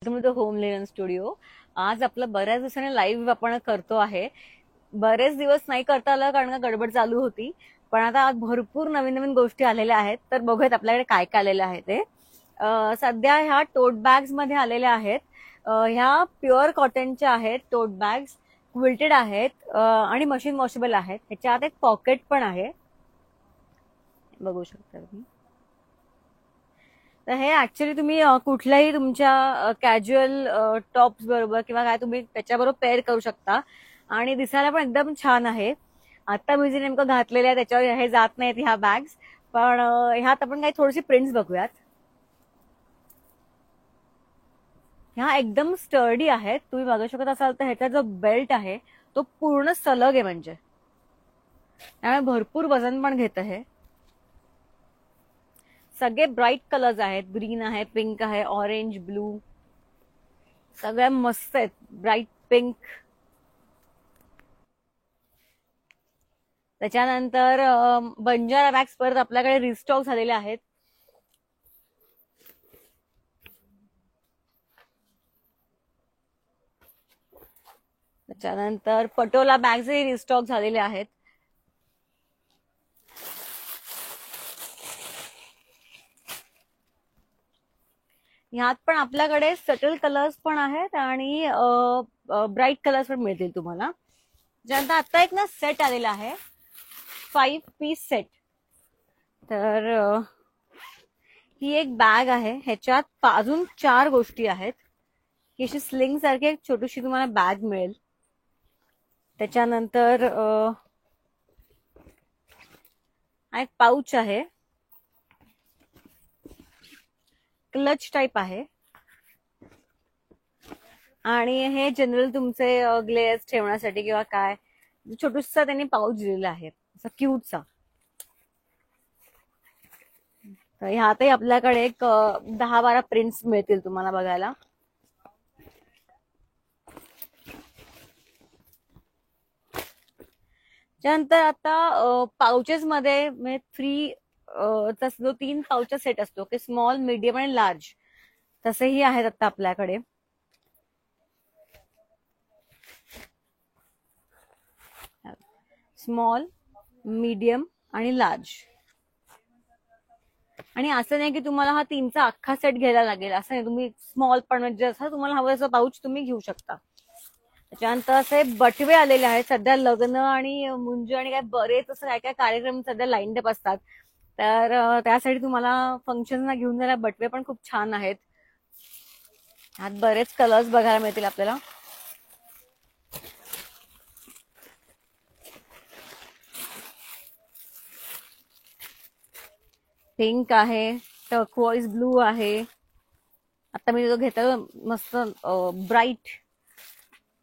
Home linen studio. आज आपलं बऱ्याच दिवसाने लाईव्ह आपण करतो आहे. बरेच दिवस नाही करता आलं कारण का गडबड चालू होती, पण आता आज भरपूर नवीन नवीन गोष्टी आलेल्या आहेत. तर बघूयात आपल्याकडे काय काय आलेलं आहे ते. सध्या ह्या टोट बॅग्स मध्ये आलेल्या आहेत. ह्या प्युअर कॉटनच्या आहेत टोट बॅग्स. क्विल्टेड आहेत आणि मशीन वॉशेबल आहेत. ह्याच्यात एक पॉकेट पण आहे, बघू शकता तुम्ही. तर हे ऍक्च्युली तुम्ही कुठल्याही तुमच्या कॅज्युअल टॉप्स बरोबर किंवा काय तुम्ही त्याच्याबरोबर पेअर करू शकता आणि दिसायला पण एकदम छान आहे. आता मी जे नेमकं घातलेले आहे त्याच्यावर हे जात नाहीत ह्या बॅग्स, पण ह्यात आपण काही थोडीशी प्रिंट्स बघूयात. ह्या एकदम स्टर्डी आहेत. तुम्ही बघू शकत असाल तर ह्याचा जो बेल्ट आहे तो पूर्ण सलग आहे, म्हणजे त्यामुळे भरपूर वजन पण घेत आहे. सगळे ब्राईट कलर्स आहेत. ग्रीन आहे, पिंक आहे, ऑरेंज, ब्लू, सगळ्या मस्त आहेत. Bright pink. त्याच्यानंतर बंजारा बॅग्स परत आपल्याकडे रिस्टॉक झालेले आहेत. त्याच्यानंतर पटोला बॅग्सही रिस्टॉक झालेले आहेत. ह्यात पण आपल्याकडे सटल कलर्स पण आहेत आणि ब्राईट कलर्स पण मिळतील तुम्हाला. ज्यानंतर आता एक ना सेट आलेला आहे, 5 पीस सेट. तर ही एक बॅग आहे. ह्याच्यात अजून 4 गोष्टी आहेत. ही अशी स्लिंग सारखी एक छोटीशी तुम्हाला बॅग मिळेल. त्याच्यानंतर एक पाऊच आहे, क्लच टाईप आहे आणि हे जनरल तुमचे ग्लेअर्स ठेवण्यासाठी किंवा काय छोटूसा त्यांनी पाऊच दिलेला आहे, असा क्यूटचा. तर ह्यातही आपल्याकडे एक 10-12 प्रिंट्स मिळतील तुम्हाला बघायला. त्यानंतर आता पाउचेस मध्ये फ्री जो 3 पाउचचा सेट असतो की स्मॉल, मीडियम आणि लार्ज, तसेही आहेत आता आपल्याकडे. स्मॉल, मीडियम आणि लार्ज. आणि असं नाही की तुम्हाला हा 3चा अख्खा सेट घ्यायला लागेल, असं नाही. तुम्ही स्मॉल पण म्हणजे असं तुम्हाला हवं असं पाऊच तुम्ही घेऊ शकता. त्याच्यानंतर असे बटवे आलेले आहेत. सध्या लग्न आणि मुंज आणि काय बरेच असं काय काय कार्यक्रम सध्या लाईन अप असतात, तर त्यासाठी तुम्हाला फंक्शनला घेऊन जायला बटवे पण खूप छान आहेत. ह्यात बरेच कलर्स बघायला मिळतील आपल्याला. पिंक आहे, टर्कोइज ब्लू आहे. आता मी जो घेतला मस्त ब्राईट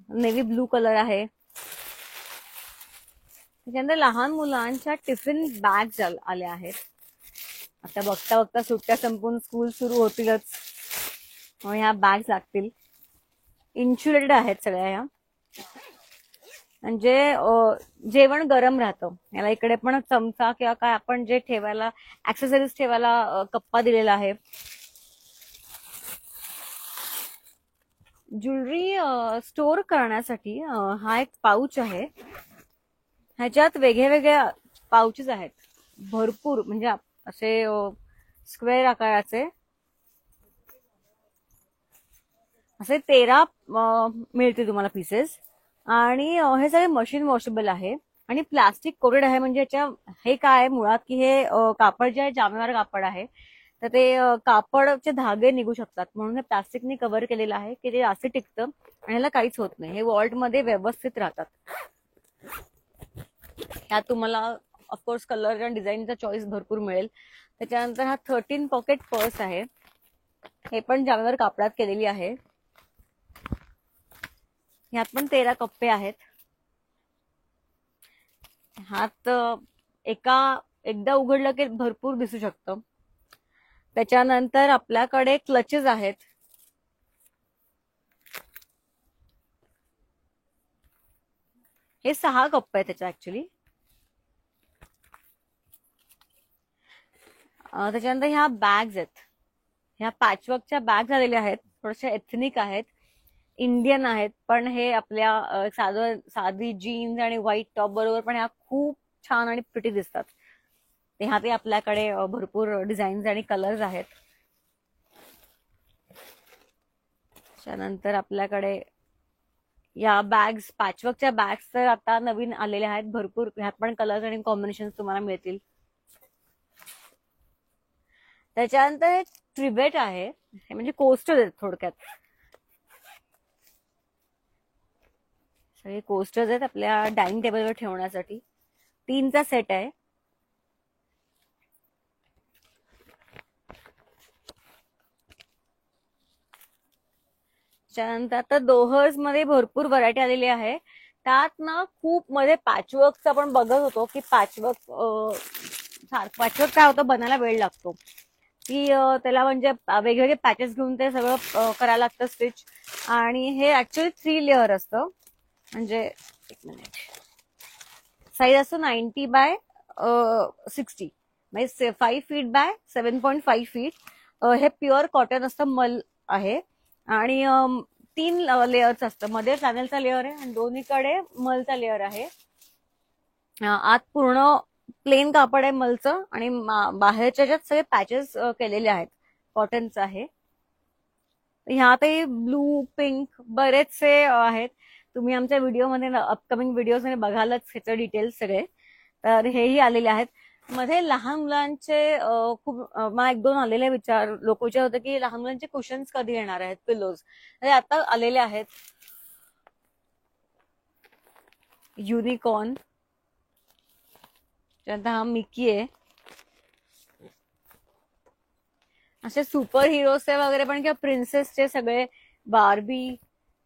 नेव्ही ब्लू कलर आहे. त्याच्यानंतर लहान मुलांच्या टिफिन बॅग्स आल्या आहेत. आता बघता बघता सुट्ट्या संपून स्कूल सुरू होतीलच, ह्या बॅग्स लागतील. इन्सुलेटेड आहेत सगळ्या ह्या, म्हणजे जेवण गरम राहतं. याला इकडे पण चमचा किंवा काय आपण जे ठेवायला ऍक्सेसरीज ठेवायला कप्पा दिलेला आहे. ज्वेलरी स्टोअर करण्यासाठी हा एक पाऊच आहे. ह्याच्यात वेगळे वेगळे पाऊचेस आहेत, भरपूर, म्हणजे असे स्क्वेअर आकाराचे असे 13 मिळतील तुम्हाला पीसेस. आणि हे सगळे मशीन वॉशेबल आहे आणि प्लास्टिक कोटेड आहे. म्हणजे ह्याच्या हे काय आहे मुळात की हे कापड जे आहे जामेवार कापड आहे, तर ते कापडचे धागे निघू शकतात म्हणून हे प्लास्टिकने कव्हर केलेलं आहे की ते असे टिकतं आणि ह्याला काहीच होत नाही. हे वॉल्ट मध्ये व्यवस्थित राहतात. ह्यात तुम्हाला ऑफकोर्स कलर आणि डिझाईनचा चॉईस भरपूर मिळेल. त्याच्यानंतर हा 13 पॉकेट पर्स आहे. हे पण जामेवार कापडात केलेली आहे. ह्यात पण 13 कप्पे आहेत. ह्यात एकदा उघडलं की भरपूर दिसू शकतं. त्याच्यानंतर आपल्याकडे क्लचेस आहेत. हे 6 कप्पे आहेत त्याच्या ऍक्च्युली. त्याच्यानंतर ह्या बॅग्स आहेत. ह्या पॅचवर्कच्या बॅग झालेल्या आहेत, थोड्याशा एथनिक आहेत, इंडियन आहेत, पण हे आपल्या साधी जीन्स आणि व्हाईट टॉप बरोबर पण ह्या खूप छान आणि प्रिटी दिसतात. ह्यातही आपल्याकडे भरपूर डिझाईन्स आणि कलर्स आहेत. त्यानंतर आपल्याकडे या बॅग्स, पॅचवर्कच्या बॅग्स तर आता नवीन आलेल्या आहेत भरपूर. ह्यात पण कलर्स आणि कॉम्बिनेशन तुम्हाला मिळतील. त्याच्यानंतर ट्रिबेट आहे, हे म्हणजे कोस्टर आहेत थोडक्यात. सगळे कोस्टर्स आहेत आपल्या डायनिंग टेबलवर ठेवण्यासाठी. 3चा सेट आहे. त्यानंतर आता दोहर्स मध्ये भरपूर व्हरायटी आलेली आहे. त्यात ना खूप मध्ये पॅचवर्कचा आपण बघत होतो की पॅचवर्क काय होतं, बनायला वेळ लागतो की त्याला म्हणजे वेगवेगळे पॅचेस घेऊन ते सगळं करायला लागतं स्टिच. आणि हे ऍक्च्युअली 3 लेअर असतं. म्हणजे एक मिनिट, साईज असतो 90 बाय 60, म्हणजे 5 फीट बाय 7.5 फीट. हे प्युअर कॉटन असतं, मल आहे. आणि 3 लेअर्स असतं. मध्ये फ्लॅनेलचा लेअर आहे आणि दोन्हीकडे मलचा लेअर आहे. आत पूर्ण प्लेन कापड आहे मलचं आणि बाहेरच्या ज्यात सगळे पॅचेस केलेले आहेत, कॉटनचं आहे. ह्यातही ब्लू, पिंक बरेचसे आहेत. तुम्ही आमच्या व्हिडिओमध्ये, अपकमिंग व्हिडिओमध्ये बघालच ह्याचे डिटेल्स सगळे. तर हेही आलेले आहेत. मध्ये लहान मुलांचे खूप मला 1-2 आलेले लोक विचार होते की लहान मुलांचे कुशन्स कधी येणार आहेत, पिलोज. हे आता आलेले आहेत. युनिकॉर्न, त्यानंतर हा मिकी आहे. असे सुपर हिरोचे वगैरे पण, किंवा प्रिन्सेसचे सगळे, बार्बी,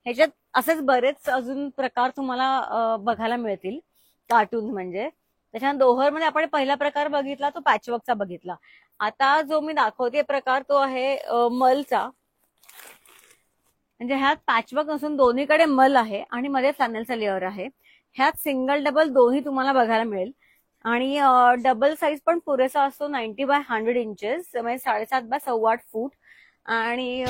ह्याच्यात असेच बरेच अजून प्रकार तुम्हाला बघायला मिळतील, कार्टून म्हणजे. त्याच्यानंतर दोहर मध्ये आपण पहिला प्रकार बघितला तो पॅचवर्कचा बघितला. आता जो मी दाखवते प्रकार तो आहे मलचा. म्हणजे ह्यात पॅचवर्क नसून दोन्हीकडे मल आहे आणि मध्ये फ्लॅनेलचा लेअर आहे. ह्यात सिंगल डबल दोन्ही तुम्हाला बघायला मिळेल. आणि डबल साईज पण पुरेसा असतो, 90 बाय 100 इंचेस, म्हणजे 7.5 बाय 8.25 फूट. आणि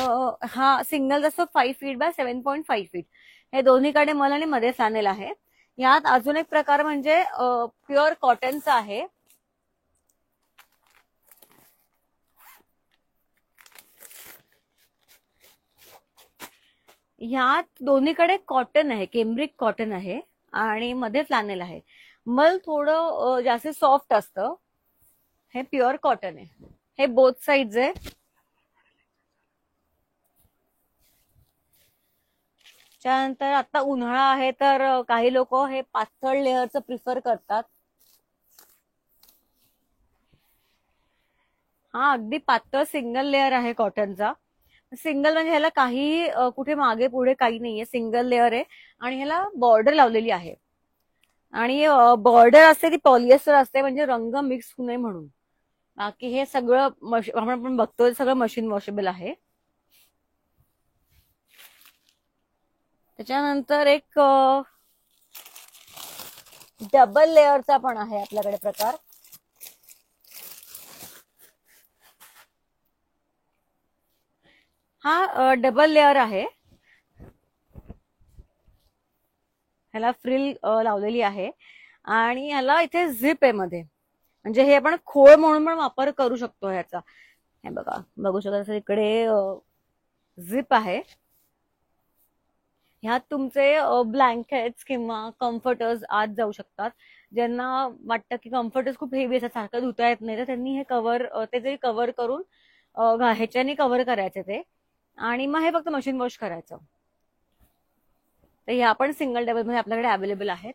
हा सिंगल असतो 5 फीट बाय 7.5 फीट. हे दोन्हीकडे मल आणि मध्ये फ्लॅनेल आहे. यात अजून एक प्रकार म्हणजे प्युअर कॉटनचा आहे. ह्यात दोन्हीकडे कॉटन आहे, केम्ब्रिक कॉटन आहे आणि मध्ये फ्लॅनेल आहे. मल थोडं जास्त सॉफ्ट असतं. हे प्युअर कॉटन आहे. हे बोथ साइड्स आहे. त्यानंतर आता उन्हाळा आहे तर काही लोक हे पातळ लेअरचं प्रिफर करतात. हा अगदी पातळ सिंगल लेअर आहे कॉटनचा. सिंगल म्हणजे ह्याला काही कुठे मागे पुढे काही नाहीये, सिंगल लेअर आहे. आणि ह्याला बॉर्डर लावलेली आहे. आणि बॉर्डर असते ती पॉलिएस्टर असते, म्हणजे रंग मिक्स होऊ नये म्हणून. बाकी हे सगळं आपण बघतोय सगळं मशीन वॉशेबल आहे. त्याच्यानंतर एक डबल लेअरचा पण आहे आपल्याकडे प्रकार. हा डबल लेअर आहे. ह्याला फ्रिल लावलेली आहे आणि ह्याला इथे झिप आहे मध्ये, म्हणजे हे आपण खोळ म्हणून पण वापर करू शकतो ह्याचा. हे बघा, बघू शकता इकडे झिप आहे. ह्यात तुमचे ब्लँकेट्स किंवा कम्फर्टर्स आत जाऊ शकतात. ज्यांना वाटतं की कम्फर्टर्स खूप हेवी असतात, सारखं धुता येत नाही, तर त्यांनी हे कव्हर, ते जरी कव्हर करून ह्याच्याने कव्हर करायचे ते, आणि मग हे फक्त मशीन वॉश करायचं. तर ह्या पण सिंगल डबल मध्ये आपल्याकडे अवेलेबल आहेत.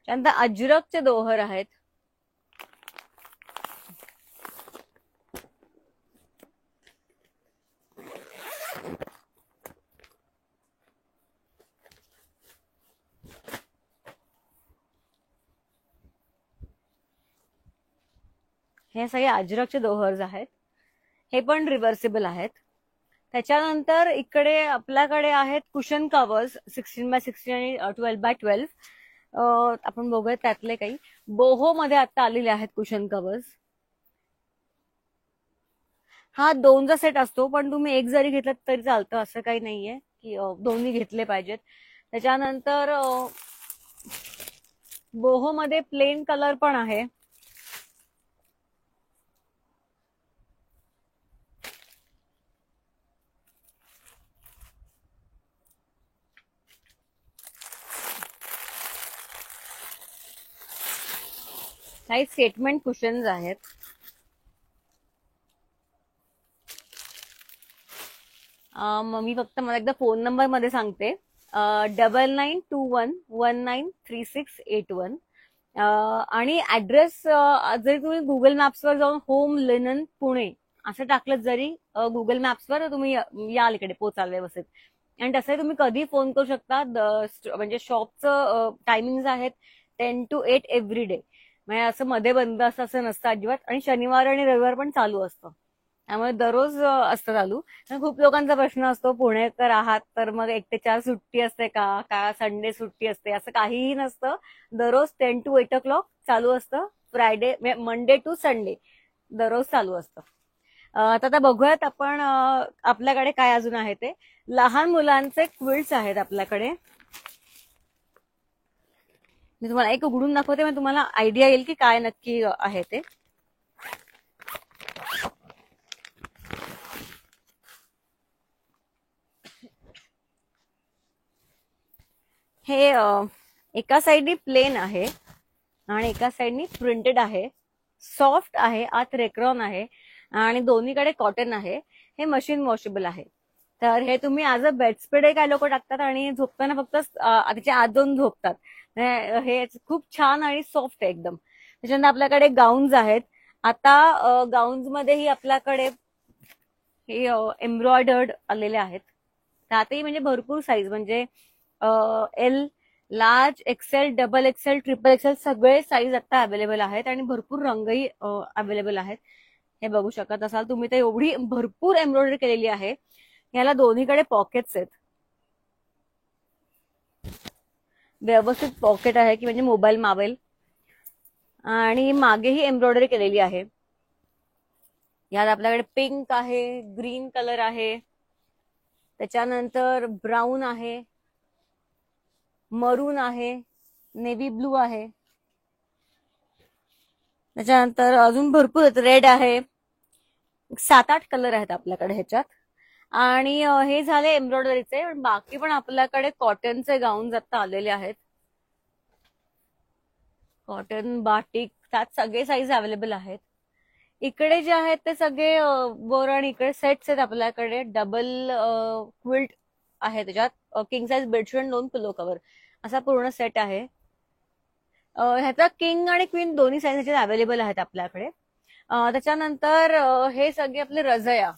त्यानंतर अजरकचे दोहर आहेत. हे सगळे अजरकचे दोहर्स आहेत. हे पण रिव्हर्सिबल आहेत. त्याच्यानंतर इकडे आपल्याकडे आहेत कुशन कव्हर्स 16 बाय 16 आणि 12 बाय 12. आपण बघूया त्यातले काही. बोहो मध्ये आता आलेले आहेत कुशन कव्हर्स. हा 2चा सेट असतो, पण तुम्ही एक जरी घेतलं तरी चालतं, असं काही नाहीये की दोन्ही घेतले पाहिजेत. त्याच्यानंतर बोहो मध्ये प्लेन कलर पण आहे. काही स्टेटमेंट कुशन्स आहेत. मी फक्त मला एकदा फोन नंबर मध्ये सांगते, 9921193681. आणि ऍड्रेस जरी तुम्ही गुगल मॅप्सवर जाऊन होम लिनन पुणे असं टाकलं जरी गुगल मॅप्सवर, तुम्ही याल इकडे पोचाल व्यवस्थित. आणि तसंही तुम्ही कधी फोन करू शकता. म्हणजे शॉपचं टायमिंग आहेत 10 to 8 एव्हरी डे. म्हणजे असं मध्ये बंद असं असं नसतं अजिबात. आणि शनिवार आणि रविवार पण चालू असतं, त्यामुळे दररोज असतं चालू. खूप लोकांचा प्रश्न असतो, पुणेकर आहात तर मग 1 ते 4 सुट्टी असते का, का संडे सुट्टी असते, असं काहीही नसतं. दररोज 10 to 8 o'clock चालू असतं. फ्रायडे, मंडे टू संडे दररोज चालू असतं. आता बघूयात आपण आपल्याकडे काय अजून आहे ते. लहान मुलांचे क्विल्ट्स आहेत आपल्याकडे. मी तुम्हाला एक उघडून दाखवते, मग तुम्हाला आयडिया येईल की काय नक्की आहे ते. हे एका साईडनी प्लेन आहे आणि एका साईडनी प्रिंटेड आहे. सॉफ्ट आहे, आत रेक्रॉन आहे आणि दोन्हीकडे कॉटन आहे. हे मशीन वॉशेबल आहे. तर हे तुम्ही ऍज अ बेडस्प्रेड काय लोक टाकतात आणि झोपताना फक्त त्याच्या आत जाऊन झोपतात. हे खूप छान आणि सॉफ्ट आहे एकदम. त्याच्यानंतर आपल्याकडे गाऊन्स आहेत. आता गाऊन्स मध्येही आपल्याकडे हे एम्ब्रॉयडर्ड आलेले आहेत. त्यातही म्हणजे भरपूर साईज, म्हणजे L, large, XL, double XL, triple XL सगळे साईज आता अवेलेबल आहेत आणि भरपूर रंगही अवेलेबल आहेत. हे बघू शकत असाल तुम्ही, तर एवढी भरपूर एम्ब्रॉयडरी केलेली आहे. याला दोन्हीकडे पॉकेट्स आहेत, व्यवस्थित पॉकेट आहे की म्हणजे मोबाईल मावेल. आणि मागेही एम्ब्रॉयडरी केलेली आहे. यात आपल्याकडे पिंक आहे, ग्रीन कलर आहे, त्याच्यानंतर ब्राऊन आहे, मरून आहे, नेव्ही ब्लू आहे, त्याच्यानंतर अजून भरपूर रेड आहे. 7-8 कलर आहेत आपल्याकडे ह्याच्यात. आणि हे झाले एम्ब्रॉयडरीचे. बाकी पण आपल्याकडे कॉटनचे गाऊन आता आलेले आहेत. कॉटन, बाटिक, त्यात सगळे साईज अवेलेबल आहेत. इकडे जे आहेत ते सगळे वर, आणि इकडे सेट्स आहेत आपल्याकडे. डबल क्विल्ट आहे, त्याच्यात किंग साईज बेडशीट आणि 2 पिलो कव्हर असा पूर्ण सेट आहे. ह्याचा किंग आणि क्वीन दोन्ही साईज अवेलेबल आहेत आपल्याकडे. त्याच्यानंतर हे सगळे आपले रजया,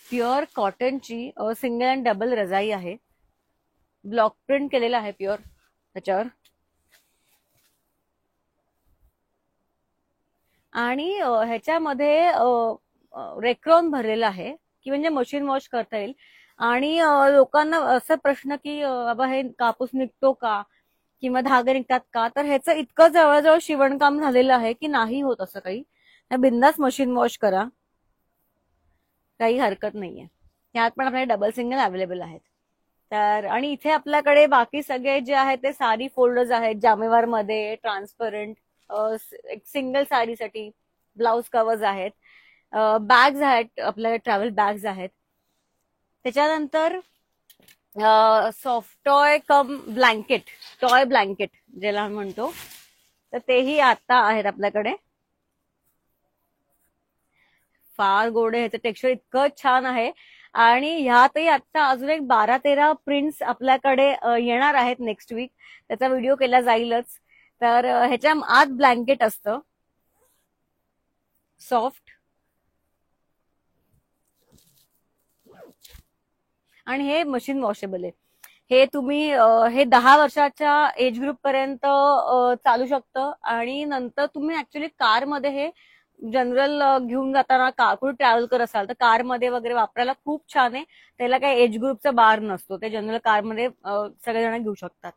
प्युअर कॉटनची सिंगल अँड डबल रजाई आहे. ब्लॉक प्रिंट केलेला आहे प्युअर त्याच्यावर. आणि ह्याच्यामध्ये रेक्रॉन भरलेला आहे की म्हणजे मशीन वॉश करता येईल. आणि लोकांना असा प्रश्न की बाबा हे कापूस निघतो का किंवा धागे निघतात का, तर ह्याचं इतकं जवळजवळ शिवणकाम झालेलं आहे की नाही होत असं काही. बिंदास मशीन वॉश करा, काही हरकत नाहीये. यात पण आपल्याला डबल सिंगल अवेलेबल आहेत. तर आणि इथे आपल्याकडे बाकी सगळे जे आहेत ते साडी फोल्डर्स आहेत, जामेवार मध्ये ट्रान्सपरंट. एक सिंगल साडीसाठी ब्लाउज कव्हर्स आहेत. बॅग्स आहेत आपल्याकडे, ट्रॅव्हल बॅग्स आहेत. त्याच्यानंतर सॉफ्ट टॉय कम ब्लँकेट, टॉय ब्लँकेट ज्याला म्हणतो, तर तेही आता आहेत आपल्याकडे. फार गोड आहे, ह्याचं टेक्स्चर इतकं छान आहे. आणि ह्यातही आता अजून एक 12-13 प्रिंट्स आपल्याकडे येणार आहेत नेक्स्ट वीक. त्याचा व्हिडिओ केला जाईलच. तर ह्याच्या आत ब्लँकेट असतं सॉफ्ट. आणि हे मशीन वॉशेबल आहे. हे तुम्ही हे 10 वर्षाच्या एज ग्रुप पर्यंत चालू शकतं. आणि नंतर तुम्ही ऍक्च्युली कारमध्ये हे जनरल घेऊन जाताना, कुठे ट्रॅव्हल करत असाल तर कारमध्ये वगैरे वापरायला खूप छान आहे. त्याला काही एज ग्रुपचा बार नसतो, ते जनरल कारमध्ये सगळेजण घेऊ शकतात.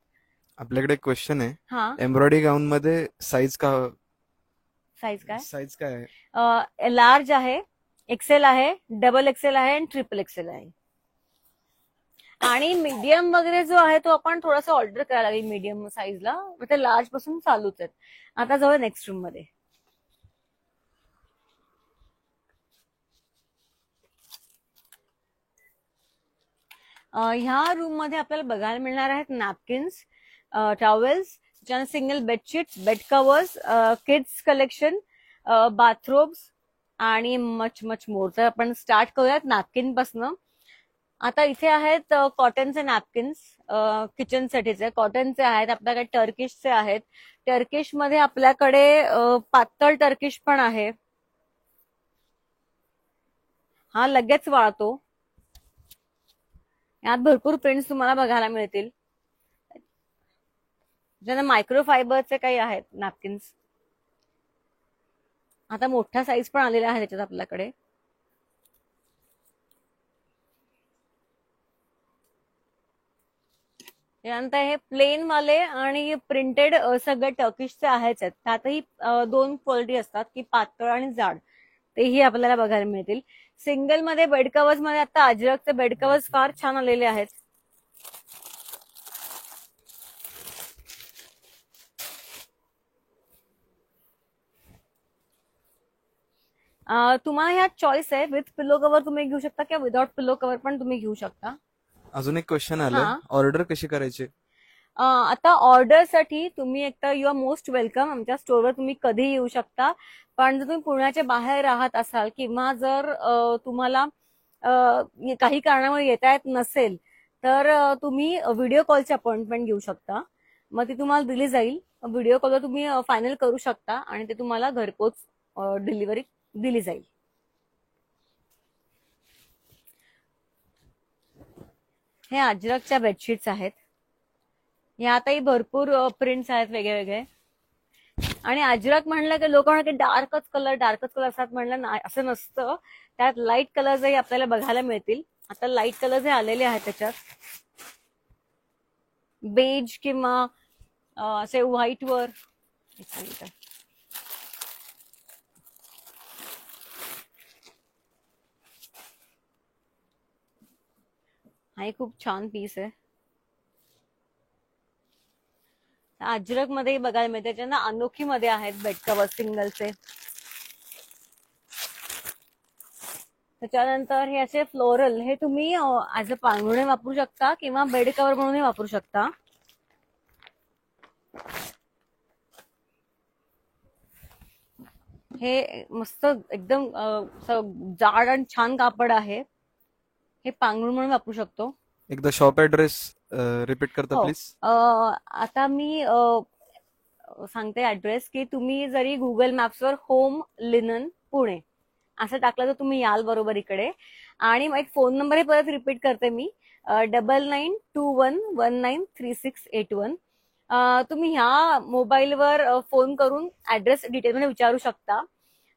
आपल्याकडे क्वेश्चन आहे, हा, एम्ब्रॉयडरी गाऊन मध्ये साईज का साईज काय? साईज काय आहे? लार्ज आहे, एक्सेल आहे, डबल एक्सेल आहे आणि ट्रिपल एक्सेल आहे. आणि मीडियम वगैरे जो आहे तो आपण थोडासा ऑर्डर करायला लागेल मीडियम साईजला, ते लार्ज पासून चालूच आहेत. आता जाऊया नेक्स्ट रूम मध्ये. ह्या रूम मध्ये आपल्याला बघायला मिळणार आहेत napkins, towels, single bedsheet, bed covers, kids collection, bathrobes आणि मच मच मोर. तर आपण स्टार्ट करूयात नॅपकिन पासून. आता इथे आहेत कॉटनचे नॅपकिन्स, किचन साठीचे कॉटनचे आहेत, आपल्याकडे टर्किशचे आहेत. टर्किश मध्ये आपल्याकडे पातळ टर्किश पण आहे, हा लगेच वाळतो. यात भरपूर प्रिंट्स तुम्हाला बघायला मिळतील. ज्यांना मायक्रोफायबरचे काही आहेत नॅपकिन्स. आता मोठ्या साईज पण आलेल्या आहेत त्याच्यात आपल्याकडे. त्यानंतर हे प्लेन वाले आणि प्रिंटेड सगळे टर्किशचे आहेच आहेत. त्यातही दोन क्वालिटी असतात की पातळ आणि जाड, तेही आपल्याला बघायला मिळतील. सिंगल मध्ये बेड कव्हर्स मध्ये आता अजरकचे बेड कव्हर्स फार छान आलेले आहेत. तुम्हाला ह्यात चॉईस आहे, विथ पिलो कव्हर तुम्ही घेऊ शकता किंवा विदाउट पिलो कव्हर पण तुम्ही घेऊ शकता. अजून एक क्वेश्चन आलं, ऑर्डर कशी करायची? आता ऑर्डर साठी तुम्ही एकतर यू आर मोस्ट वेलकम, आमच्या स्टोअरवर तुम्ही कधी येऊ शकता. पण जर तुम्ही पुण्याच्या बाहेर राहत असाल किंवा जर तुम्हाला काही कारणामुळे येता येत नसेल तर तुम्ही व्हिडिओ कॉलची अपॉइंटमेंट घेऊ शकता. मग ती तुम्हाला दिली जाईल. व्हिडिओ कॉलवर तुम्ही फायनल करू शकता आणि ते तुम्हाला घरपोच डिलिव्हरी दिली जाईल. हे अजरकच्या बेडशीट्स आहेत. यातही भरपूर प्रिंट्स आहेत वेगळे वेगळे. आणि अजरक म्हणलं की लोक म्हणतात डार्कच कलर असतात. म्हणलं नाही, असं नसतं. त्यात लाईट कलर्सही आपल्याला बघायला मिळतील. आता लाईट कलर्स हे आलेले आहेत त्याच्यात, बेज किंवा असे व्हाईट वर. हा खूप छान पीस आहे. अजरक मध्ये बघायला मिळते. त्याच्यानं अनोखी मध्ये आहेत बेड कव्हर सिंगलचे. त्याच्यानंतर हे असे फ्लोरल, हे तुम्ही ऍज अ पांघरुणे वापरू शकता किंवा बेड कव्हर म्हणूनही वापरू शकता. हे मस्त एकदम जाड आणि छान कापड आहे. हे पांघरुण म्हणून वापरू शकतो. एकदा शॉप ऍड्रेस रिपीट करता प्लीज. आता मी सांगते ऍड्रेस की तुम्ही जरी गुगल मॅप्सवर होम लिनन पुणे असं टाकलं तर तुम्ही याल बरोबर इकडे. आणि एक फोन नंबर परत रिपीट करते मी, 9921193681. तुम्ही ह्या मोबाईलवर फोन करून ऍड्रेस डिटेलमध्ये विचारू शकता.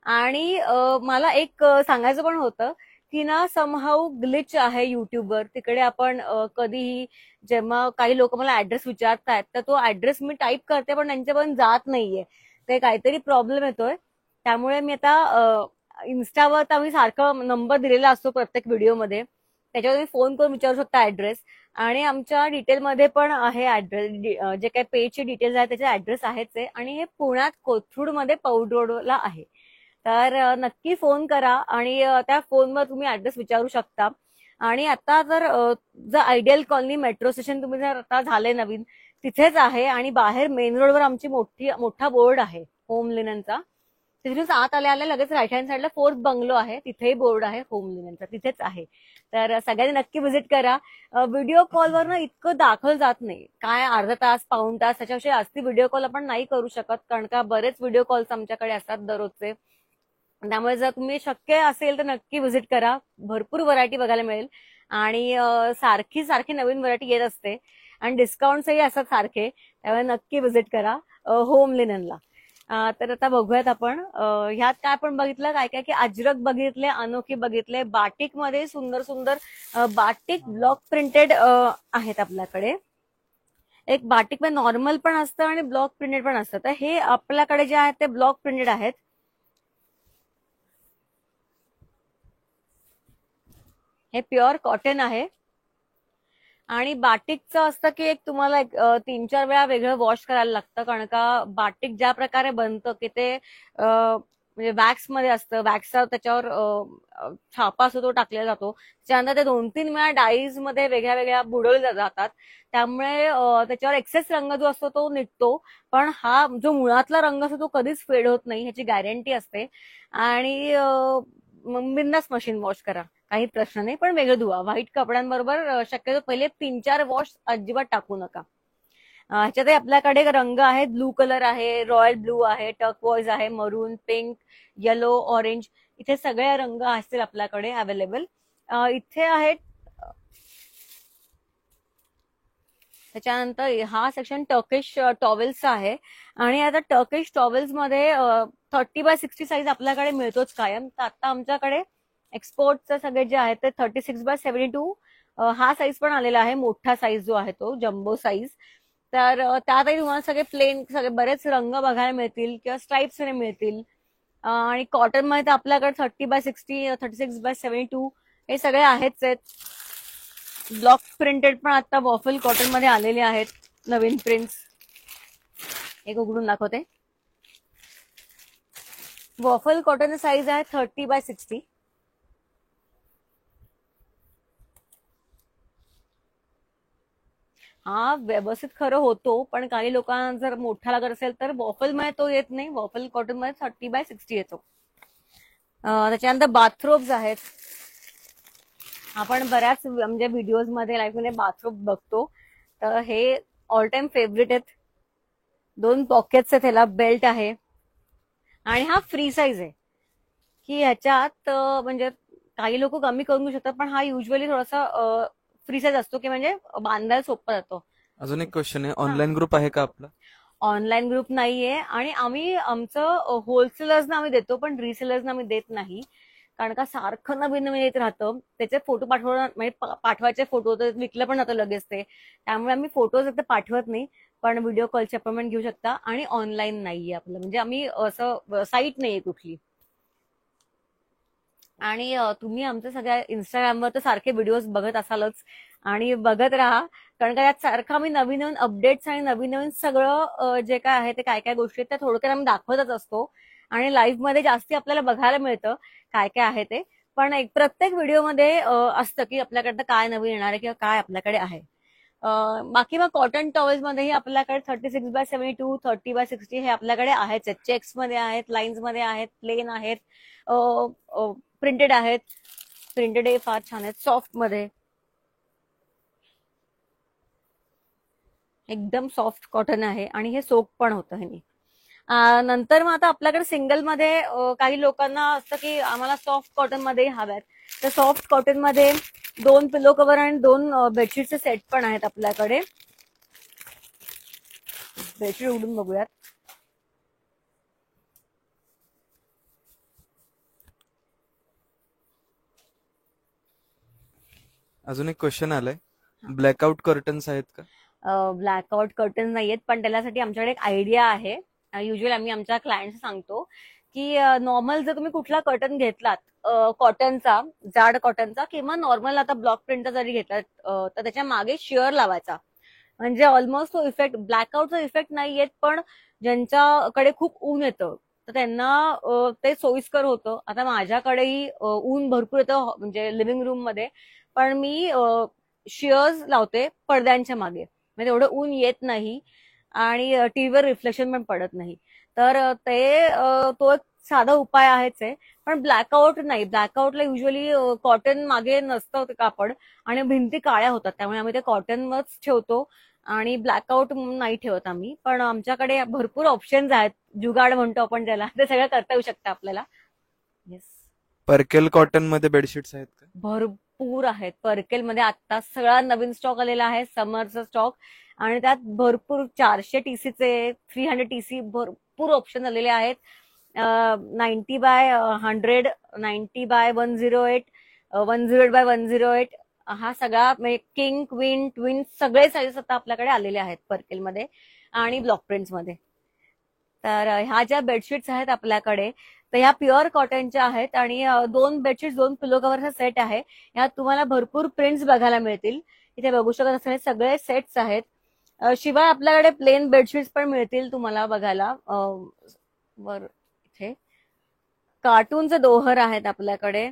आणि मला एक सांगायचं पण होतं की ना समहाऊ ग्लिच आहे युट्यूबवर. तिकडे आपण कधीही जेव्हा काही लोक मला ऍड्रेस विचारतायत तर तो ऍड्रेस मी टाईप करते पण त्यांच्यापर्यंत जात नाहीये. ते काहीतरी प्रॉब्लेम येतोय. त्यामुळे मी आता इन्स्टावर तर मी सारखं नंबर दिलेला असतो प्रत्येक व्हिडिओमध्ये, त्याच्यावर तुम्ही फोन करून विचारू शकता ऍड्रेस. आणि आमच्या डिटेलमध्ये पण आहे ऍड्रेस, जे काही पेजचे डिटेल्स आहेत त्याचे ऍड्रेस आहेच आहे. आणि हे पुण्यात कोथरूडमध्ये पौड रोडला आहे. तर नक्की फोन करा आणि त्या फोनवर तुम्ही ऍड्रेस विचारू शकता. आणि आता जर आयडियल कॉलनी मेट्रो स्टेशन तुम्ही जर आता झाले नवीन तिथेच आहे. आणि बाहेर मेन रोडवर आमची मोठा बोर्ड आहे होम लिननचा. तिथूनच आत आल्या लगेच राईट हँड साईडला फोर्थ बंगलो आहे, तिथेही बोर्ड आहे होम लिननचा, तिथेच आहे. तर सगळ्यांनी नक्की व्हिजिट करा. व्हिडिओ कॉलवर ना इतकं दाखवलं जात नाही, काय अर्धा तास पाऊण तास त्याच्याविषयी जास्ती व्हिडिओ कॉल आपण नाही करू शकत, कारण का बरेच व्हिडिओ कॉल्स आमच्याकडे असतात दररोजचे. त्यामुळे जर तुम्ही शक्य असेल तर नक्की व्हिजिट करा. भरपूर व्हरायटी बघायला मिळेल आणि सारखी नवीन व्हरायटी येत असते आणि डिस्काउंट्सही असतात सारखे. त्यामुळे नक्की व्हिजिट करा होम लिननला. तर आता बघूयात आपण ह्यात काय आपण बघितलं, काय काय की अजरक बघितले, अनोखी बघितले, बाटिक मध्ये सुंदर सुंदर बाटिक ब्लॉक प्रिंटेड आहेत आपल्याकडे. एक बाटिक मध्ये नॉर्मल पण असतं आणि ब्लॉक प्रिंटेड पण असतं. तर हे आपल्याकडे जे आहेत ते ब्लॉक प्रिंटेड आहेत. हे प्युअर कॉटन आहे. आणि बाटिकचं असतं की एक तुम्हाला 3-4 वेळा वेगळं वॉश करायला लागतं, कारण का बाटिक ज्या प्रकारे बनतं की ते म्हणजे वॅक्स मध्ये असतं, वॅक्सचा त्याच्यावर छापा असतो तो टाकला जातो. त्यानंतर ते 2-3 वेळा डाईज मध्ये वेगळ्या वेगळ्या बुडवले जातात. त्यामुळे त्याच्यावर एक्सेस रंग जो असतो तो निघतो. पण हा जो मुळातला रंग असतो तो कधीच फेड होत नाही, ह्याची गॅरंटी असते. आणि बिंदास मशीन वॉश करा, काही प्रश्न नाही. पण वेगळं धुवा. व्हाईट कपड्यांबरोबर शक्यतो पहिले 3-4 वॉश अजिबात टाकू नका. ह्याच्यातही आपल्याकडे रंग आहेत. ब्लू कलर आहे, रॉयल ब्लू आहे, टर्कवॉइज आहे, मरून, पिंक, येलो, ऑरेंज, इथे सगळे रंग असतील आपल्याकडे अवेलेबल. इथे आहेत. त्याच्यानंतर हा सेक्शन टर्किश टॉवेल्सचा आहे. आणि आता टर्किश टॉवेल्स मध्ये 30x60 साईज आपल्याकडे मिळतोच कायम. तर आता आमच्याकडे एक्सपोर्टचे सगळे जे आहेत ते 36x72 हा साईज पण आलेला आहे. मोठा साईज जो आहे तो जम्बो साईज. तर त्यातही तुम्हाला सगळे प्लेन सगळे बरेच रंग बघायला मिळतील किंवा स्ट्राईप्स मिळतील. आणि कॉटन मध्ये तर आपल्याकडे 30x60, 36x72 हे सगळे आहेच आहेत. ब्लॉक प्रिंटेड पण आता वॉफल कॉटन मध्ये आलेले आहेत नवीन प्रिंट्स. एक उघडून दाखवते. वॉफल कॉटन साईज आहे 30x60. हा व्यवस्थित खरं होतो, पण काही लोकांना जर मोठा लागत असेल तर वॉफल मध्ये तो येत नाही. वॉफल कॉटन मध्ये 30x60 येतो. त्याच्यानंतर बाथरोब्स आहेत. आपण बऱ्याच म्हणजे व्हिडिओज मध्ये लाईव्ह मध्ये बाथरोब बघतो. तर हे ऑल टाइम फेवरेट आहेत. 2 पॉकेट्स आहेत, ह्याला बेल्ट आहे. आणि हा फ्री साईज आहे की ह्याच्यात म्हणजे काही लोक कमी करून घेऊ शकतात, पण हा युजली थोडासा फ्री साईज असतो की म्हणजे बांधायला सोपं जातो. अजून एक क्वेश्चन आहे, ऑनलाईन ग्रुप आहे का आपला? ऑनलाईन ग्रुप नाहीये. आणि आम्ही आमचं होलसेलर्सना आम्ही देतो, पण रिसेलर्सना आम्ही देत नाही. कारण का सारखं नवीन नवीन येत राहतं. त्याचे फोटो पाठवणार म्हणजे पाठवायचे फोटो तर विकलं पण जातं लगेच ते. त्यामुळे आम्ही फोटोज एकदा पाठवत नाही. पण व्हिडिओ कॉलची अपॉइंटमेंट घेऊ शकता. आणि ऑनलाईन नाहीये आपलं, म्हणजे आम्ही असं साईट नाहीये कुठली. आणि तुम्ही आमच्या सगळ्या इंस्टाग्रामवर तर सारखे व्हिडिओज बघत असालच आणि बघत राहा. कारण का यात सारखं आम्ही नवीन नवीन अपडेट्स आणि नवीन नवीन सगळं जे काय आहे ते काय काय गोष्टी आहेत त्या थोडक्यात आम्ही दाखवतच असतो. आणि लाईव्ह मध्ये जास्ती आपल्याला बघायला मिळतं काय काय आहे ते. पण एक प्रत्येक व्हिडिओमध्ये असतं की आपल्याकडनं काय नवीन येणार आहे किंवा काय आपल्याकडे आहे. बाकी मग कॉटन टॉवेल्स मध्येही आपल्याकडे 36x72, 30x60 हे आपल्याकडे आहेच. चेक्स मध्ये आहेत, लाईन्स मध्ये आहेत, प्लेन आहेत, प्रिंटेड आहेत. प्रिंटेड हे फार छान आहेत, सॉफ्ट मध्ये, एकदम सॉफ्ट कॉटन आहे. आणि हे सोक पण होतं ह्यानी. नंतर मग आता आपल्याकडे सिंगल मध्ये काही लोकांना असतं की आम्हाला सॉफ्ट कॉटन मध्ये हव्यात. तर सॉफ्ट कॉटन मध्ये 2 पिलो कव्हर आणि 2 बेडशीटचे सेट पण आहेत आपल्याकडे. बेडशीट उघडून बघूयात. अजून एक क्वेश्चन आलाय, ब्लॅकआउट कर्टन्स आहेत का? ब्लॅकआउट कर्टन नाहीयेत, पण त्याच्यासाठी आमच्याकडे एक आयडिया आहे. युजली आम्ही आमच्या क्लायंट्स सांगतो की नॉर्मल जर तुम्ही कुठला कर्टन घेतलात कॉटनचा, जाड कॉटनचा, किंवा नॉर्मल आता ब्लॉक प्रिंटचा जरी घेतलात तर त्याच्या मागे शिअर लावायचा. म्हणजे ऑलमोस्ट तो इफेक्ट, ब्लॅकआउटचा इफेक्ट नाही येत, पण ज्यांच्याकडे खूप ऊन येतं तर त्यांना ते सोयीस्कर होतं. आता माझ्याकडेही ऊन भरपूर येतं म्हणजे लिव्हिंग रूम मध्ये, पण मी शिअर्स लावते पडद्यांच्या मागे, म्हणजे एवढं ऊन येत नाही आणि टीव्हीवर रिफ्लेक्शन पण पडत नाही. तर तो एक साधा उपाय आहेच आहे. पण ब्लॅकआउट नाही. ब्लॅकआउटला युजली कॉटन मागे नसतं ते कापड आणि भिंती काळ्या होतात, त्यामुळे आम्ही ते कॉटनवरच ठेवतो आणि ब्लॅकआउट नाही ठेवत आम्ही. पण आमच्याकडे भरपूर ऑप्शन्स आहेत, जुगाड म्हणतो आपण ज्याला, ते सगळं करता येऊ शकतं आपल्याला. येस, पर्केल कॉटन मध्ये बेडशीट्स आहेत का? भरपूर आहेत. पर्केल मध्ये आता सगळा नवीन स्टॉक आलेला आहे, समरचा स्टॉक. आणि त्यात भरपूर 400 टीसीचे, 300 टीसी भरपूर ऑप्शन आलेले आहेत. 90x100, 90x108, 108x108, हा सगळा म्हणजे किंग, क्वीन, ट्विन सगळे साईजेस आता आपल्याकडे आलेले आहेत पर्केल मध्ये आणि ब्लॉक प्रिंट्स मध्ये. तर ह्या ज्या बेडशीट्स आहेत आपल्याकडे, तर ह्या प्युअर कॉटनच्या आहेत आणि 2 बेडशीट्स 2 पिलो कव्हरचा सेट आहे. ह्यात तुम्हाला भरपूर प्रिंट्स बघायला मिळतील. इथे बघू शकत असलेले सगळे सेट्स आहेत. शिवाय आपल्याकडे प्लेन बेडशीट्स पण मिळतील तुम्हाला बघायला. वर इथे कार्टूनचे दोहर आहेत आपल्याकडे.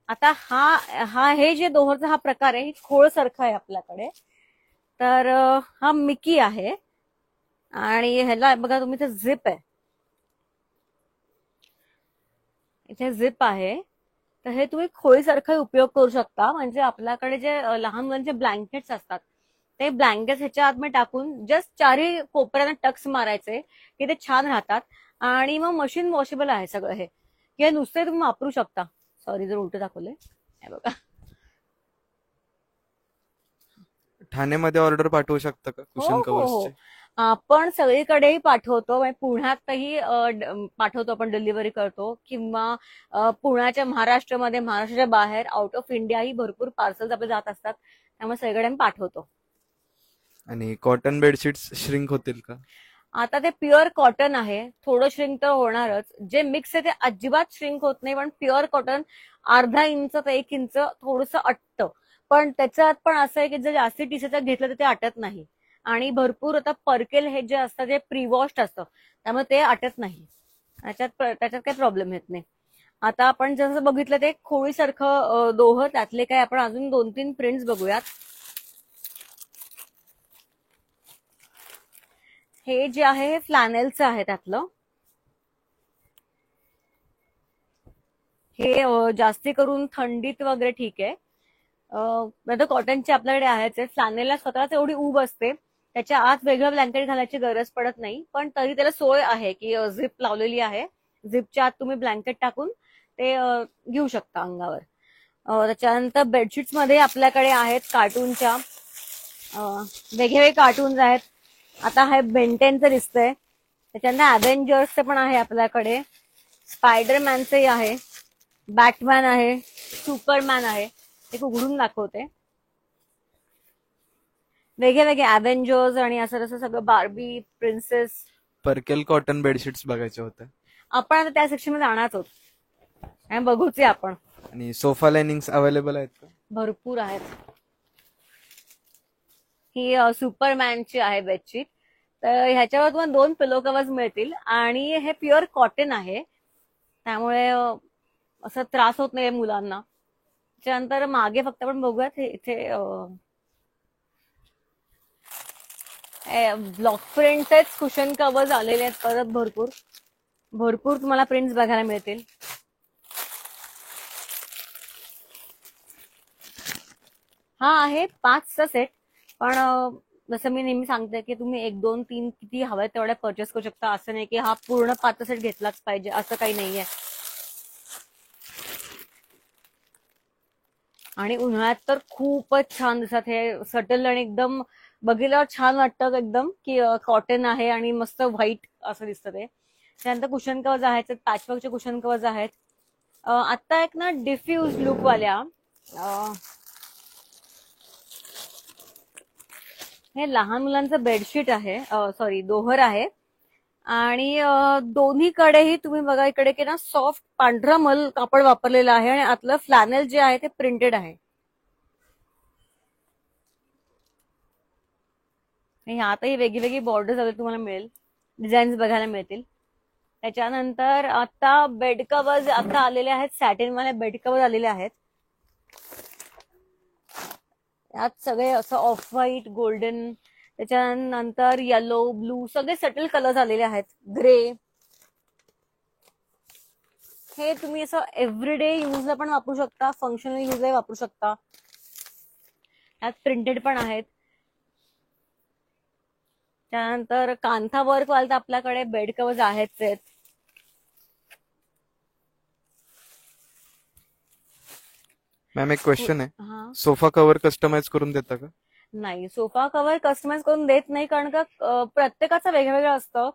आता हा हे जे दोहरचा हा प्रकार आहे, खोळ सारखा आहे आपल्याकडे. तर हा मिकी आहे आणि ह्याला बघा तुम्ही, इथे झिप आहे, इथे झिप आहे. तर हे तुम्ही खोळीसारखा उपयोग करू शकता. म्हणजे आपल्याकडे जे लहान मुलांचे ब्लँकेट्स असतात, ते ब्लँकेट्स ह्याच्या आतमध्ये टाकून जस्ट चारही कोपऱ्यांना टक्स मारायचे की ते छान राहतात. आणि मग मशीन वॉशेबल आहे सगळं हे, की नुसते तुम्ही वापरू शकता. सॉरी जर उलट दाखवले, हे बघा. ठाण्यामध्ये ऑर्डर पाठवू शकता का हो कुशन हो हो, कव्हर्सचे? आपण सगळीकडेही पाठवतो. म्हणजे पुण्यातही पाठवतो, आपण डिलिव्हरी करतो. किंवा पुण्याच्या महाराष्ट्राच्या बाहेर आउट ऑफ इंडियाही भरपूर पार्सल्स आपले जात असतात. त्यामुळे सगळीकडे आम्ही पाठवतो. आणि कॉटन बेडशीट्स श्रिंक होतील का? आता ते प्युअर कॉटन आहे, थोडं श्रिंक तर होणारच. जे मिक्स आहे ते अजिबात श्रिंक होत नाही. पण प्युअर कॉटन अर्धा इंच ते 1 इंच थोडंसं अटतं. पण त्याच्यात पण असं आहे की जर जास्ती टी-शर्ट घेतलं तर ते अटत नाही. आणि भरपूर आता परकेल हे जे असतं ते प्रीवॉश्ड असतं, त्यामुळे ते अटत नाही. त्याच्यात काही प्रॉब्लेम येत नाही. आता आपण जसं बघितलं ते खोळीसारखं दोहं, त्यातले काय आपण अजून 2-3 प्रिंट्स बघूयात. हे जे आहे हे फ्लॅनेलचं आहे त्यातलं. हे जास्ती करून थंडीत वगैरे ठीक आहे. आता कॉटनचे आपल्याकडे आहेत. फ्लॅनेलला स्वतःच एवढी ऊब असते, त्याच्या आत वेगळं ब्लँकेट घालायची गरज पडत नाही. पण तरी त्याला सोय आहे की झिप लावलेली आहे. झिपच्या आत तुम्ही ब्लँकेट टाकून ते घेऊ शकता अंगावर. त्याच्यानंतर बेडशीट्स मध्ये आपल्याकडे आहेत कार्टूनच्या वेगवेगळे कार्टून्स आहेत. आता हे बेंटेनचं दिसतंय. त्याच्यानंतर अव्हेंजर्सचे पण आहे आपल्याकडे, स्पायडरमॅनचंही आहे, बॅटमॅन आहे, सुपरमॅन आहे. एक उघडून दाखवते. वेगळे अव्हेंजर्स आणि असं तसं सगळं, बार्बी, प्रिन्सेस. परकेल कॉटन बेडशीट्स बघायच्या होत्या. आपण आता त्या सेक्शन मध्ये जाणारच आहोत आणि बघूच आपण. आणि सोफा लाइनिंग्स अवेलेबल आहेत का? भरपूर आहेत. ही सुपरमॅनची आहे बेडशीट. तर ह्याच्यावर तुम्हाला 2 पिलो कव्हर्स मिळतील आणि हे प्युअर कॉटन आहे, त्यामुळे असं त्रास होत नाही मुलांना. त्याच्यानंतर मागे फक्त आपण बघूयात, इथे ब्लॉक प्रिंटचेच कुशन कव्हर्स आलेले आहेत. परत भरपूर तुम्हाला प्रिंट्स बघायला मिळतील. हा आहे 5चा सेट. पण जसं मी नेहमी सांगते की तुम्ही 1, 2, 3 किती हवंय तेवढ्या परचेस करू शकता. असं नाही की हा पूर्ण 5चा सेट घेतलाच पाहिजे, असं काही नाहीये. आणि उन्हाळ्यात तर खूपच छान दिसतात हे सटल, आणि एकदम बघितल्यावर छान वाटतं एकदम की कॉटन आहे आणि मस्त व्हाईट असं दिसतं ते. त्यानंतर कुशन कव्हर्स आहेत, पॅचवर्कचे कुशन कव्हर्स आहेत. आता एक ना डिफ्यूज लुक वाल्या, हे लहान मुलांचं बेडशीट आहे, सॉरी दोहर आहे. आणि दोन्हीकडेही तुम्ही बघा, इकडे की ना सॉफ्ट पांढरा मल कापड वापरलेलं आहे आणि आतलं फ्लॅनेल जे आहे ते प्रिंटेड आहे. ह्यातही वेगळी बॉर्डर्स तुम्हाला मिळेल, डिझाईन्स बघायला मिळतील. त्याच्यानंतर आता बेड कव्हर्स आता आलेले आहेत, सॅटिन वाले बेड कव्हर आलेले आहेत. यात सगळे असं ऑफ व्हाईट, गोल्डन, त्याच्यानंतर येलो, ब्लू, सगळे सटल कलर्स आलेले आहेत, ग्रे. हे तुम्ही असं एव्हरीडे युजला पण वापरू शकता, फंक्शनल युजला वापरू शकता. यात प्रिंटेड पण आहेत. त्यानंतर कांथा वर्क वाले आपल्याकडे बेड कव्हर्स आहेत. मॅम एक क्वेश्चन आहे, सोफा कव्हर कस्टमाइज करून देता का? नाही, सोफा कव्हर कस्टमाइज करून देत नाही, कारण का प्रत्येकाचं वेगवेगळं असतं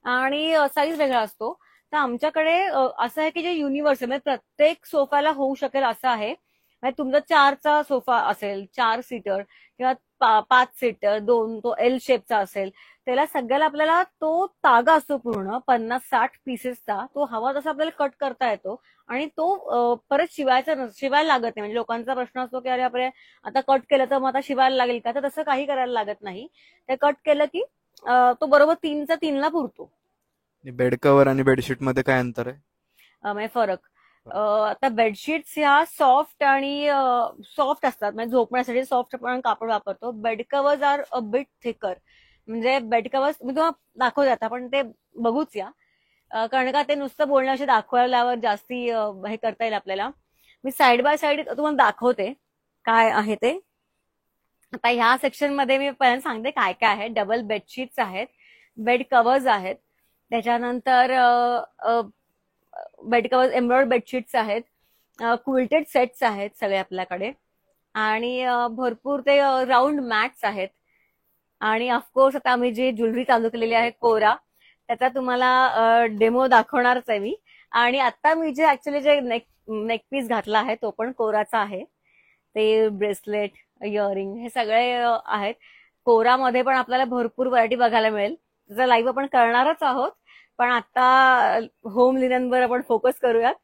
आणि साईज वेगळा असतो. तर आमच्याकडे असं आहे की जे युनिव्हर्सल, म्हणजे प्रत्येक सोफ्याला होऊ शकेल असं आहे. म्हणजे तुमचा 4चा सोफा असेल, 4 सीटर किंवा 5 सीटर, 2 तो एल शेपचा असेल, त्याला सगळ्याला आपल्याला तो तागा असतो पूर्ण 50-60 पीसेसचा, तो हवा तसा आपल्याला कट करता येतो आणि तो परत शिवायला लागत नाही. म्हणजे लोकांचा प्रश्न असतो की अरे आपले आता कट केलं तर मग आता शिवायला लागेल का, तर तसं काही करायला लागत नाही. ते कट केलं की तो बरोबर 3चा 3ला पुरतो. बेड कव्हर आणि बेडशीट मध्ये काय अंतर आहे? म्हणजे फरक आता बेडशीट्स ह्या सॉफ्ट आणि सॉफ्ट असतात, म्हणजे झोपण्यासाठी सॉफ्ट आपण कापड वापरतो. Bed covers are a bit thicker. म्हणजे बेड कव्हर्स मी तुम्हाला दाखवते आता, पण ते बघूच या. कारण का ते नुसतं बोलण्याशी दाखवायला जास्ती हे करता येईल आपल्याला. मी साईड बाय साईड तुम्हाला दाखवते काय आहे ते. आता ह्या सेक्शन मध्ये मी पहिल्यांदा सांगते काय काय आहे. डबल बेडशीट्स आहेत, बेड कव्हर्स आहेत, त्याच्यानंतर बेड कव्हर एम्ब्रॉइड बेडशीट्स आहेत, क्विल्टेड सेट्स आहेत सगळे आपल्याकडे, आणि भरपूर ते राऊंड मॅट्स आहेत. आणि ऑफकोर्स आता आम्ही जी ज्वेलरी चालू केलेली आहे कोरा, त्याचा तुम्हाला डेमो दाखवणारच आहे मी. आणि आता मी जे ऍक्च्युली जे नेक पीस घातला आहे तो पण कोराचा आहे. ते ब्रेसलेट, इयरिंग हे सगळे आहेत कोरामध्ये. पण आपल्याला भरपूर व्हरायटी बघायला मिळेल. त्याचा लाईव्ह आपण करणारच आहोत, पण आता होम लिननवर आपण फोकस करूयात.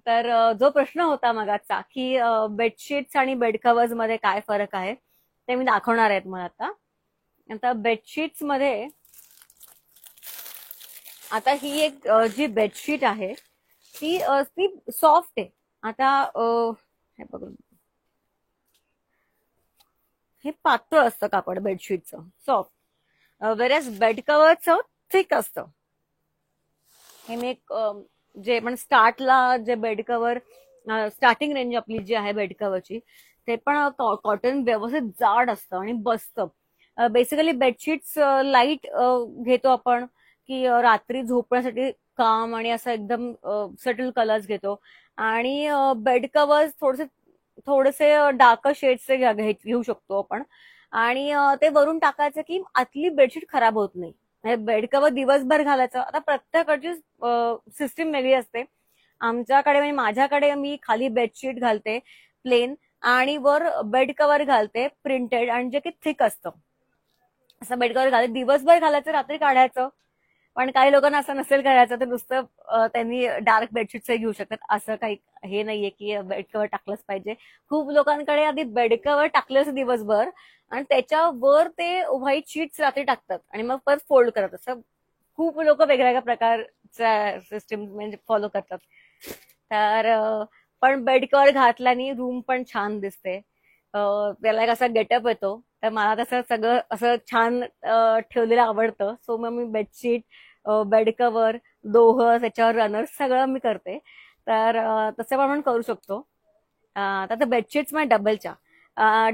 तर जो प्रश्न होता मगाचा की बेडशीट्स आणि बेड कव्हर्स मध्ये काय फरक आहे, ते मी दाखवणार आहे तुम्हाला आता. आता बेडशीट्स मध्ये आता ही एक जी बेडशीट आहे ती सॉफ्ट आहे. आता हे बघून, हे पातळ असतं कापड बेडशीटचं, सॉफ्ट. वेरॅज बेड कव्हरचं थिक असतं. हे मी एक जे पण स्टार्टला जे बेड कव्हर, स्टार्टिंग रेंज आपली जी आहे बेड कव्हरची, ते पण कॉटन व्यवस्थित जाड असतं आणि बसतं. बेसिकली बेडशीट्स लाईट घेतो आपण की रात्री झोपण्यासाठी काम, आणि असं एकदम सटल कलर्स घेतो. आणि बेड कव्हर्स थोडेसे डार्क शेड्सचे घेऊ शकतो आपण. आणि ते वरून टाकायचं की आतली बेडशीट खराब होत नाही. बेड कव्हर दिवसभर घालायचं. आता प्रत्येकाची सिस्टीम वेगळी असते. आमच्याकडे म्हणजे माझ्याकडे मी खाली बेडशीट घालते प्लेन, आणि वर बेड कव्हर घालते प्रिंटेड, आणि जे की थिक असतं. असं बेड कव्हर घालते, दिवसभर घालायचं, रात्री काढायचं. पण काही लोकांना असं नसेल करायचं तर नुसतं त्यांनी डार्क बेडशीट्स घेऊ शकतात. असं काही हे नाहीये की बेड कव्हर टाकलंच पाहिजे. खूप लोकांकडे आधी बेड कव्हर टाकलं असं दिवसभर, आणि त्याच्यावर ते व्हाईट शीट्स रात्री टाकतात आणि मग परत फोल्ड करतात. असं खूप लोक वेगवेगळ्या प्रकारच्या सिस्टीम म्हणजे फॉलो करतात. तर पण बेड कव्हर घातल्याने रूम पण छान दिसते. त्याला एक असा गेटअप येतो. तर मला तसं सगळं असं छान ठेवलेलं आवडतं. सो मग मी बेडशीट, बेड कव्हर, दोहं, त्याच्यावर रनर्स सगळं मी करते. तर तसं पण आपण करू शकतो. आता बेडशीट्स मध्ये डबलच्या,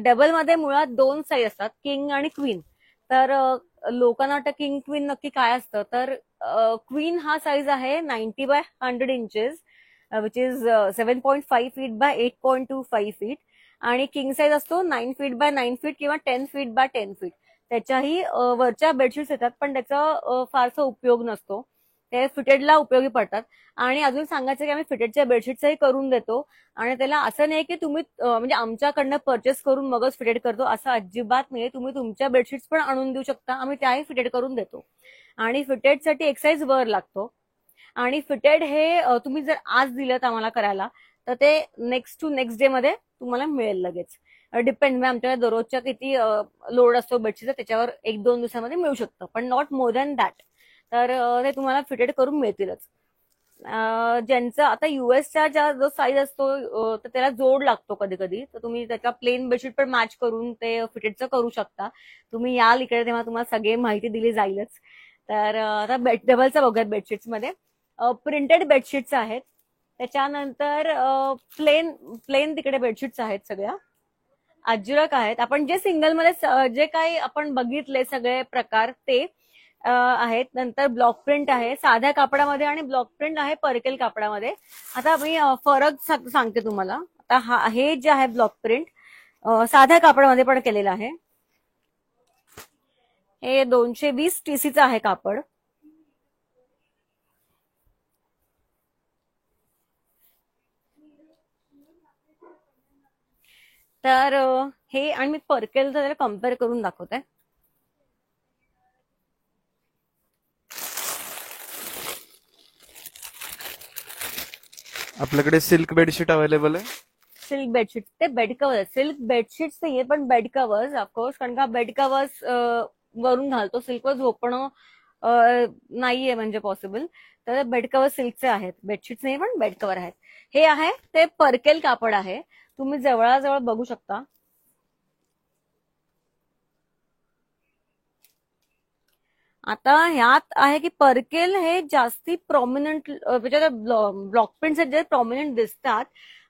डबलमध्ये मुळात 2 साईज असतात, किंग आणि क्वीन. तर लोकांना वाटतं किंग क्वीन नक्की काय असतं, तर क्वीन हा साईज आहे 90x100 inches, which is 7.5 feet by 8.25 feet. आणि किंग साईज असतो 9 फीट बाय 9 फीट किंवा 10 फीट बाय 10 फीट. त्याच्याही वरच्या बेडशीट्स येतात, पण त्याचा फारसा उपयोग नसतो. ते फिटेडला उपयोगी पडतात. आणि अजून सांगायचं की आम्ही फिटेडच्या बेडशीट्सही करून देतो. आणि त्याला असं नाही की तुम्ही म्हणजे आमच्याकडनं परचेस करून मगच फिटेड करतो, असं अजिबात नाही. तुम्ही तुमच्या बेडशीट्स पण आणून देऊ शकता, आम्ही त्याही फिटेड करून देतो. आणि फिटेडसाठी एक साईज वर लागतो. आणि फिटेड हे तुम्ही जर आज दिलं आम्हाला करायला, तर ते नेक्स्ट टू नेक्स्ट डे मध्ये तुम्हाला मिळेल लगेच. डिपेंड, म्हणजे आमच्याकडे दररोजच्या किती लोड असतो बेडशीटचा त्याच्यावर 1-2 दिवसामध्ये मिळू शकतं, पण नॉट मोर दॅन दॅट. तर ते तुम्हाला फिटेड करून मिळतीलच. ज्यांचं आता युएसचा जो साईज असतो तर त्याला जोड लागतो कधी कधी, तर तुम्ही त्याच्या प्लेन बेडशीट पण मॅच करून ते फिटेडचं करू शकता. तुम्ही याल इकडे तेव्हा तुम्हाला सगळी माहिती दिली जाईलच. तर आता डबलचं बघूयात बेडशीट्स मध्ये. प्रिंटेड बेडशीट्स आहेत, त्याच्यानंतर प्लेन प्लेन तिकडे बेडशीट्स आहेत सगळ्या, अजरक आहेत. आपण जे सिंगल मध्ये जे काही आपण बघितले सगळे प्रकार ते आहेत. नंतर ब्लॉक प्रिंट आहे साध्या कापडामध्ये, आणि ब्लॉक प्रिंट आहे पर्केल कापडामध्ये. आता मी फरक सांगते तुम्हाला. आता हे जे आहे ब्लॉक प्रिंट साध्या कापडामध्ये पण केलेलं आहे. हे 220 TCचं आहे कापड. तर हे आणि मी पर्केल जरा कम्पेअर करून दाखवते. आपल्याकडे सिल्क बेडशीट अवेलेबल आहे. सिल्क बेडशीट ते बेड कव्हर, सिल्क बेडशीट्स नाहीये पण बेड कव्हर्स ऑफकोर्स, कारण का बेड कव्हर्स वरून घालतो, सिल्कवर झोपणं नाहीये म्हणजे पॉसिबल. तर बेड कव्हर सिल्कचे आहेत, बेडशीट्स नाही पण बेड कव्हर आहेत. हे आहे ते पर्केल कापड आहे, तुम्ही जवळजवळ बघू शकता. आता ह्यात आहे की पर्केल हे जास्ती प्रॉमिनंट, म्हणजे ब्लॉक प्रिंट्स आहेत जे प्रॉमिनंट दिसतात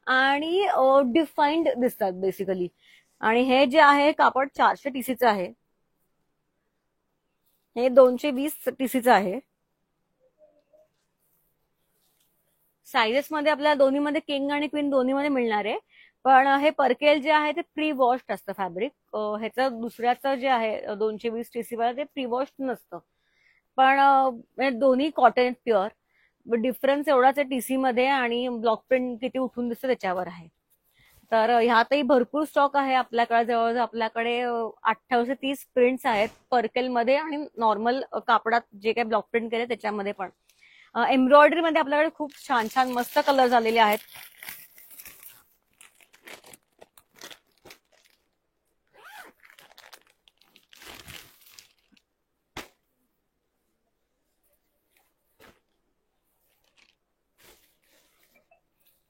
आणि डिफाईन्ड दिसतात बेसिकली. आणि हे जे आहे कापड 400 टीसीचं आहे, हे 220 टीसीचं आहे. साईजेस मध्ये आपल्याला दोन्हीमध्ये किंग आणि क्वीन दोन्हीमध्ये मिळणार आहे. पण हे पर्केल जे आहे ते प्री वॉश्ड असतं फॅब्रिक. ह्याचं दुसऱ्याचं जे आहे 220 टीसी वाला ते प्री वॉश्ड नसतं. पण म्हणजे दोन्ही कॉटन प्युअर. डिफरन्स एवढाच आहे टीसी मध्ये आणि ब्लॉक प्रिंट किती उठून दिसतं त्याच्यावर आहे. तर ह्यातही भरपूर स्टॉक आहे आपल्याकडे. जवळजवळ आपल्याकडे 28 ते 30 प्रिंट्स आहेत पर्केल मध्ये आणि नॉर्मल कापडात जे काही ब्लॉक प्रिंट केले त्याच्यामध्ये पण. एम्ब्रॉयडरी मध्ये आपल्याकडे खूप छान छान मस्त कलर झालेले आहेत.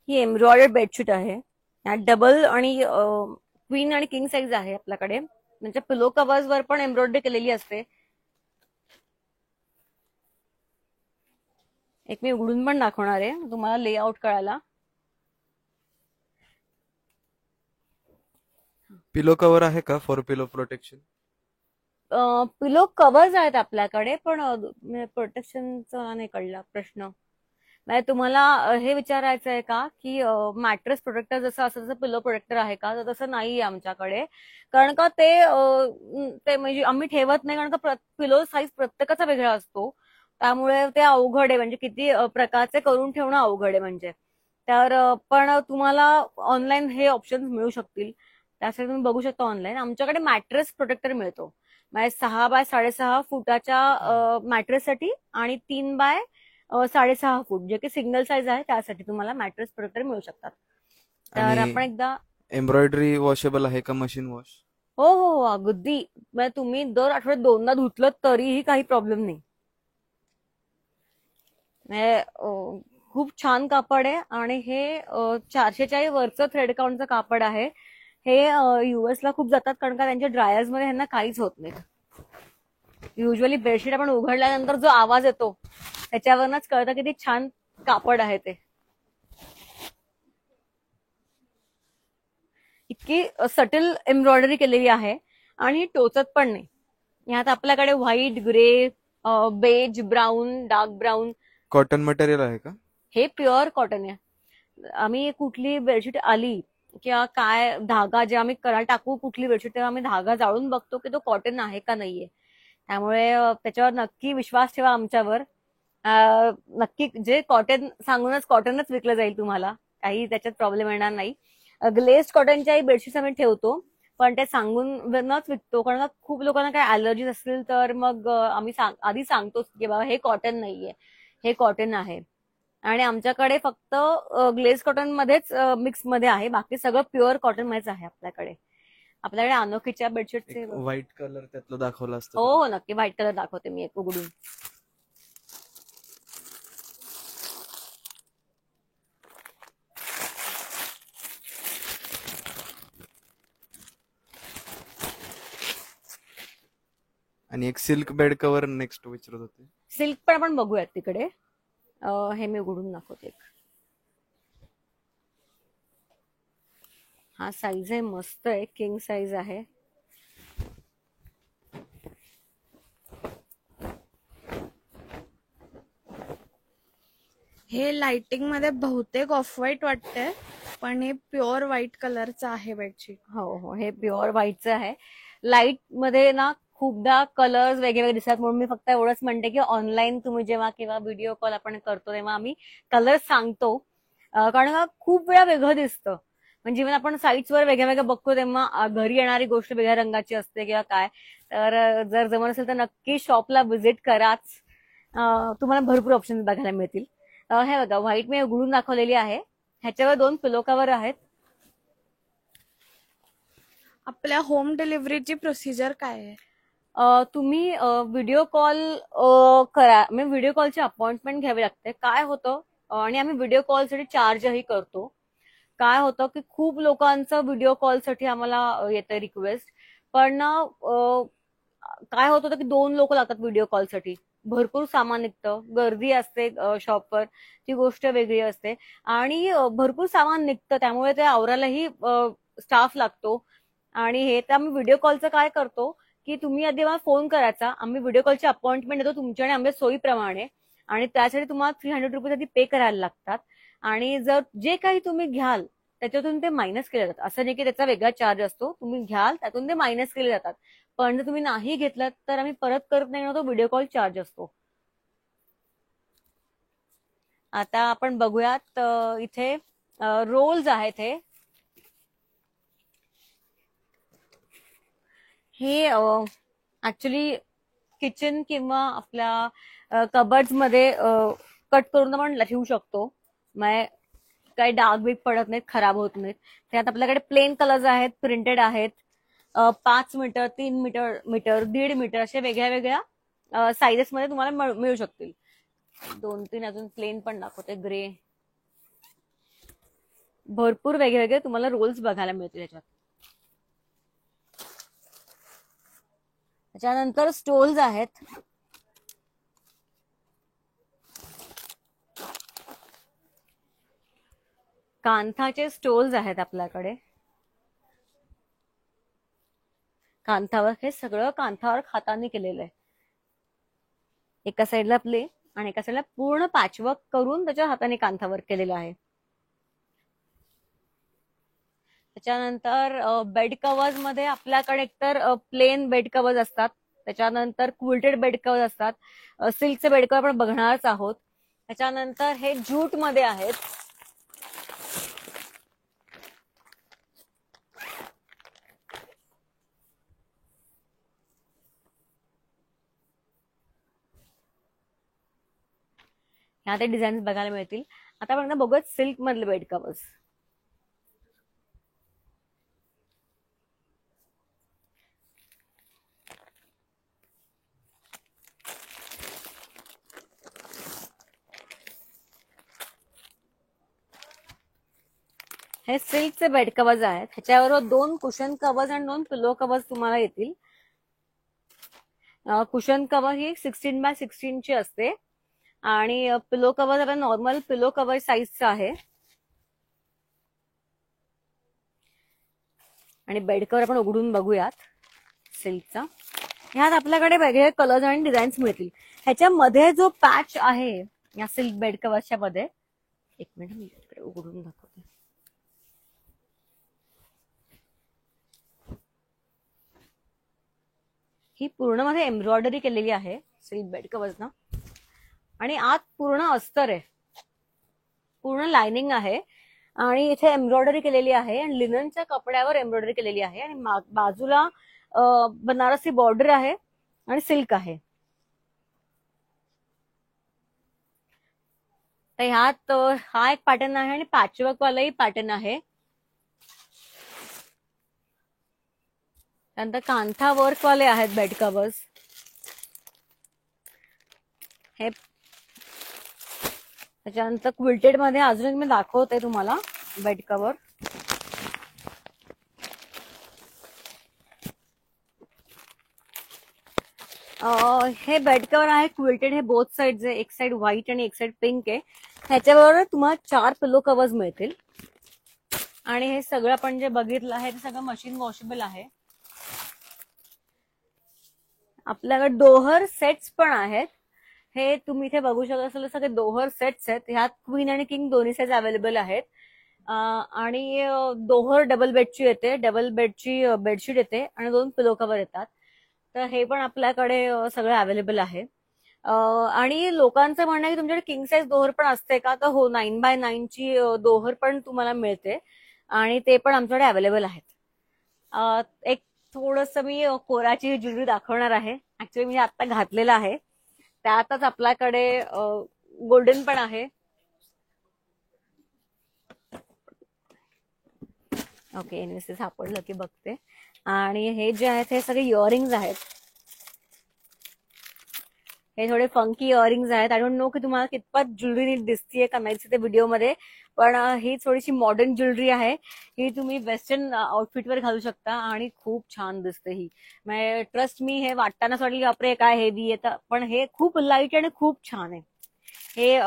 ही एम्ब्रॉयडर्ड बेडशीट आहे. यात डबल आणि क्वीन आणि किंग साईज आहे आपल्याकडे. म्हणजे पिलो कव्हर्स वर पण एम्ब्रॉयडरी केलेली असते. एक मी उघडून पण दाखवणार आहे तुम्हाला लेआउट कळायला. पिलो कव्हर आहे का for pillow protection? Pillow covers आहेत आपल्याकडे पण प्रोटेक्शनचा नाही कळला प्रश्न. म्हणजे तुम्हाला हे विचारायचं आहे का की मॅट्रेस प्रोटेक्टर जसं असं तसं पिलो प्रोटेक्टर आहे का? तर तसं नाहीये आमच्याकडे. कारण का ते म्हणजे आम्ही ठेवत नाही, कारण का पिलो साईज प्रत्येकाचा वेगळा असतो. त्यामुळे ते अवघड आहे, म्हणजे किती प्रकारचे करून ठेवणं अवघड आहे म्हणजे. तर पण तुम्हाला ऑनलाईन हे ऑप्शन मिळू शकतील, त्यासाठी तुम्ही बघू शकता ऑनलाईन. आमच्याकडे मॅट्रेस प्रोटेक्टर मिळतो. म्हणजे 6 बाय 6.5 फुटाच्या मॅट्रेससाठी आणि 3 बाय 6.5 फूट जे की सिंगल साईज आहे त्यासाठी तुम्हाला मॅट्रेस प्रोटेक्टर मिळू शकतात. तर आपण आणि एकदा. एम्ब्रॉयडरी वॉशेबल आहे का मशीन वॉश? हो हो हो, अगदी. म्हणजे तुम्ही दर आठवड्यात 2दा धुतलं तरीही काही प्रॉब्लेम नाही. म्हणजे खूप छान कापड आहे आणि हे 400च्याही वरचं थ्रेड काउंटचं कापड आहे. हे US ला खूप जातात, कारण का त्यांच्या ड्रायर्स मध्ये ह्यांना काहीच होत नाही. युजली बेडशीट आपण उघडल्यानंतर जो आवाज येतो त्याच्यावरच कळतं किती छान कापड आहे ते. इतकी सटल एम्ब्रॉयडरी केलेली आहे आणि टोचत पण नाही. यात आपल्याकडे white, grey, beige, brown, dark brown. Cotton material आहे का? हे प्युअर कॉटन आहे. आम्ही कुठली बेडशीट आली किंवा काय धागा जे आम्ही टाकू कुठली बेडशीट, तेव्हा आम्ही धागा जाळून बघतो की तो कॉटन आहे का नाहीये. त्यामुळे त्याच्यावर नक्की विश्वास ठेवा आमच्यावर. नक्की जे कॉटन सांगूनच कॉटनच विकलं जाईल तुम्हाला, काही त्याच्यात प्रॉब्लेम येणार नाही. ग्लेस्ड कॉटनच्याही बेडशीट आम्ही ठेवतो, पण ते सांगूनच विकतो, कारण खूप लोकांना काय अलर्जीज असतील तर मग आम्ही आधी सांगतोच की बाबा हे कॉटन नाहीये, हे कॉटन आहे. आणि आमच्याकडे फक्त ग्लेज कॉटन मध्येच मिक्स मध्ये आहे, बाकी सगळं प्युअर कॉटन मध्येच आहे आपल्याकडे. आपल्याकडे अनोखीच्या बेडशीटचे. व्हाईट कलर त्यातलं दाखवला असतं. हो हो, नक्की व्हाईट कलर दाखवते मी एक उघडून. आणि एक सिल्क बेड कव्हर नेक्स्ट विचारत होते. सिल्क पण आपण बघूयात तिकडे. हे मी उघडून दाखवते. हा साईज आहे, मस्त आहे, किंग साईज आहे. हे लाइटिंग मध्ये बहुतेक ऑफ व्हाईट वाटतंय, पण हे प्युअर व्हाईट कलरचं आहे बेडशीट. हो हो, हे प्युअर व्हाईटचं आहे. लाईट मध्ये ना खूपदा कलर्स वेगवेगळे दिसतात, म्हणून मी फक्त एवढंच म्हणते की ऑनलाईन तुम्ही जेव्हा किंवा व्हिडिओ कॉल आपण करतो तेव्हा आम्ही कलर्स सांगतो, कारण खूप वेळा वेगळं दिसतं. म्हणजे इव्हन आपण साईट्सवर वेगळ्या वेगळ्या बघतो तेव्हा घरी येणारी गोष्ट वेगळ्या रंगाची असते किंवा काय. तर जर जमत असेल तर नक्की शॉपला व्हिजिट कराच. तुम्हाला भरपूर ऑप्शन बघायला मिळतील. हे बघा, व्हाईट मी उघडून दाखवलेली आहे. ह्याच्यावर 2 पिलो कव्हर आहेत. आपल्या होम डिलिव्हरीची प्रोसिजर काय आहे? तुम्ही व्हिडिओ कॉल करा, म्हणजे व्हिडिओ कॉलची अपॉइंटमेंट घ्यावी लागते. काय होतं, आणि आम्ही व्हिडिओ कॉलसाठी चार्जही करतो. काय होतं की खूप लोकांचं व्हिडिओ कॉलसाठी आम्हाला येतं रिक्वेस्ट, पण काय होत होतं की 2 लोक लागतात व्हिडिओ कॉलसाठी. भरपूर सामान निघतं, गर्दी असते शॉपवर, ती गोष्ट वेगळी असते. आणि भरपूर सामान निघतं, त्यामुळे ते आवरायलाही स्टाफ लागतो. आणि हे तर आम्ही व्हिडिओ कॉलचं काय करतो की तुम्ही आधी मला फोन करायचा, आम्ही व्हिडिओ कॉलची अपॉइंटमेंट देतो तुमच्या आणि आमच्या सोयीप्रमाणे. आणि त्यासाठी तुम्हाला ₹300 आधी पे करायला लागतात. आणि जर जे काही तुम्ही घ्याल त्याच्यातून ते मायनस केले जातात. असं नाही की त्याचा वेगळा चार्ज असतो, तुम्ही घ्याल त्यातून ते मायनस केले जातात. पण जर तुम्ही नाही घेतलात तर आम्ही परत करत नाही, तो व्हिडिओ कॉल चार्ज असतो. आता आपण बघूयात, इथे रोल्स आहेत. हे ऍक्च्युली किचन किंवा आपल्या कबर्ड्स मध्ये कट करून आपण ठेवू शकतो. म्हणजे काही डाग बीग पडत नाहीत, खराब होत नाहीत. त्यात आपल्याकडे प्लेन कलर्स आहेत, प्रिंटेड आहेत. 5 मीटर, 3 मीटर, 1.5 मीटर असे वेगळ्या वेगळ्या साईजेस मध्ये तुम्हाला मिळू शकतील. 2-3 अजून प्लेन पण दाखवते, ग्रे. भरपूर वेगवेगळे तुम्हाला रोल्स बघायला मिळतील याच्यात. त्याच्यानंतर स्टोल्स आहेत. कांथाचे स्टोल्स आहेत आपल्याकडे. कांथावर हे सगळं कांथावर हाताने केलेलं आहे. एका साईडला प्ले आणि एका साईडला पूर्ण पॅचवर्क करून त्याच्या हाताने कांथावर केलेलं आहे. त्याच्यानंतर बेड कव्हर्स मध्ये आपल्याकडे एकतर प्लेन बेड कव्हर्स असतात, त्याच्यानंतर क्विल्टेड बेड कव्हर्स असतात. सिल्कचे बेड कव्हर आपण बघणारच आहोत. त्याच्यानंतर हे ज्यूट मध्ये आहेत. ह्या ते डिझाईन्स बघायला मिळतील. आता आपण बघूयात सिल्क मधले बेड कव्हर्स. हे सिल्कचे बेड कव्हर्स आहेत. ह्याच्यावर 2 कुशन कव्हर्स आणि 2 पिलो कव्हर्स तुम्हाला येतील. कुशन कव्हर ही 16x16 ची असते आणि पिलो कव्हर आपला नॉर्मल पिलो कव्हर साईजचा आहे. आणि बेड कव्हर आपण उघडून बघूयात सिल्कचा. ह्यात आपल्याकडे वेगळे कलर्स आणि डिझाईन्स मिळतील. ह्याच्यामध्ये जो पॅच आहे या सिल्क बेड कव्हरच्या मध्ये, एक मिनिट मी इकडे उघडून दाखवते. ही पूर्ण मध्ये एम्ब्रॉयडरी केलेली आहे सिल्क बेड कव्हर्स ना. आणि आत पूर्ण अस्तर आहे, पूर्ण लाइनिंग आहे. आणि इथे एम्ब्रॉयडरी केलेली आहे आणि लिननच्या कपड्यावर एम्ब्रॉयडरी केलेली आहे. आणि बाजूला बनारसी बॉर्डर आहे आणि सिल्क आहे. तर ह्यात हा एक पॅटर्न आहे आणि पॅचवर्क वालाही पॅटर्न आहे. त्यानंतर कांथा वर्क वाले आहेत बेड कव्हर्स. हे त्याच्यानंतर क्विल्टेड मध्ये अजून मी दाखवते तुम्हाला बेड कव्हर. हे बेड कव्हर आहे क्विल्टेड. हे बोथ साइड आहे, एक साइड व्हाईट आणि एक साइड पिंक आहे. ह्याच्याबरोबर तुम्हाला 4 पिलो कव्हर्स मिळतील. आणि हे सगळं आपण जे बघितलं आहे ते सगळं मशीन वॉशेबल आहे. आपल्याकडे डोहर सेट्स पण आहेत. हे तुम्ही इथे बघू शकता असेल सगळे डोहर सेट्स आहेत. ह्यात क्वीन आणि किंग दोन्ही साईज अवेलेबल आहेत. आणि डोहर डबल बेडची येते, डबल बेडची बेडशीट येते आणि 2 पिलो कव्हर येतात. तर हे पण आपल्याकडे सगळं अवेलेबल आहे. आणि लोकांचं म्हणणं आहे की तुमच्याकडे किंग साईज डोहर पण असते का, तर हो, 9x9 ची डोहर पण तुम्हाला मिळते. आणि ते पण आमच्याकडे अवेलेबल आहेत. एक थोडस मी कोराची ज्वेलरी दाखवणार आहे. ऍक्च्युली मी आता घातलेलं आहे, त्यातच आपल्याकडे गोल्डन पण आहे. ओके, इन्व्हेस्ट सापडलं की बघते. आणि हे जे आहेत हे सगळे इयरिंग्स आहेत. हे थोडे फंकी इयरिंग्स आहेत. आय डोंट नो की तुम्हाला कितपत ज्वेलरी नीट दिसतीये का नाही ते व्हिडिओमध्ये, पण ही थोडीशी मॉडर्न ज्वेलरी आहे. ही तुम्ही वेस्टर्न आउटफिटवर घालू शकता आणि खूप छान दिसते ही. म्हणजे ट्रस्ट मी, हे वाटतानाच वाटलं की बापरे काय हेवी येतं, पण हे खूप लाईट आणि खूप छान आहे. हे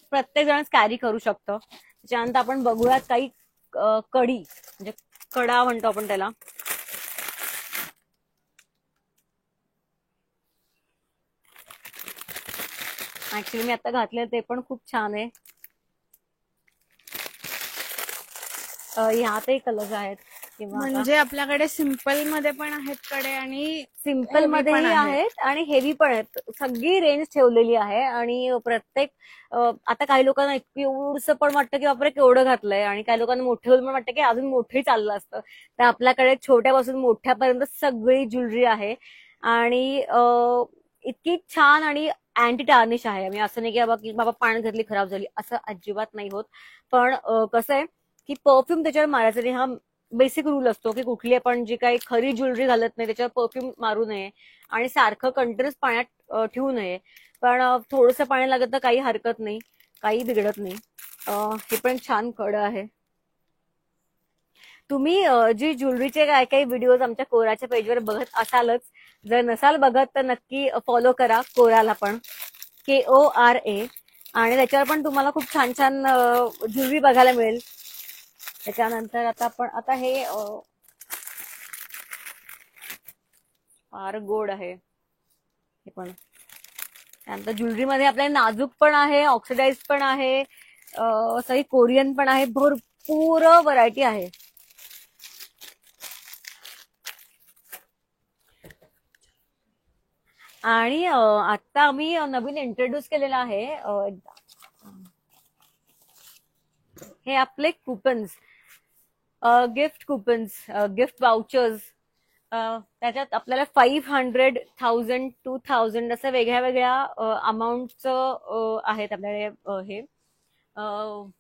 प्रत्येक जण कॅरी करू शकतं. त्याच्यानंतर आपण बघूयात काही कडी, म्हणजे कडा म्हणतो आपण त्याला. ऍक्च्युली मी आता घातले ते पण खूप छान आहे. ह्यातही कलर्स आहेत किंवा म्हणजे आपल्याकडे सिम्पल मध्ये पण आहेत कडे आणि सिम्पल heavy पण मध्येही आहेत. आहेत आणि हेवी पण आहेत. सगळी रेंज ठेवलेली आहे. आणि प्रत्येक आता काही लोकांना एवढंसं पण वाटतं की बापरे केवढं घातलंय, आणि काही लोकांना मोठे होऊन पण वाटतं की अजून मोठंही चाललं असतं. तर आपल्याकडे छोट्यापासून मोठ्यापर्यंत सगळी ज्वेलरी आहे. आणि इतकी छान आणि अँटी टार्निश आहे. मी असं नाही की बाबा पाण्यात घातली खराब झाली, असं अजिबात नाही होत. पण कसं आहे की परफ्यूम त्याच्यावर मारायचा नाही, हा बेसिक रूल असतो की कुठली आपण जी काही खरी ज्वेलरी घालत नाही त्याच्यावर परफ्यूम मारू नये आणि सारखं कंटिन्युअस पाण्यात ठेवू नये. पण थोडंसं पाणी लागत तर काही हरकत नाही, काही बिघडत नाही. हे पण छान कड आहे. तुम्ही जी ज्वेलरीचे काय काही व्हिडिओज आमच्या कोराच्या पेजवर बघत असालच. जर नसाल बघत तर नक्की फॉलो करा कोराला पण, KORA. आणि त्याच्यावर पण तुम्हाला खूप छान छान ज्वेलरी बघायला मिळेल. त्याच्यानंतर आता हे फार गोड आहे हे पण. त्यानंतर ज्वेलरीमध्ये आपल्या नाजूक पण आहे, ऑक्सिडाइज पण आहे, सही कोरियन पण आहे, भरपूर व्हरायटी आहे. आणि आता आम्ही नवीन इंट्रोड्यूस केलेला आहे हे आपले coupons, gift coupons, gift vouchers. त्याच्यात आपल्याला 500, 1000, 2000 असं वेगळ्या वेगळ्या अमाऊंटचं आहेत आपल्याकडे हे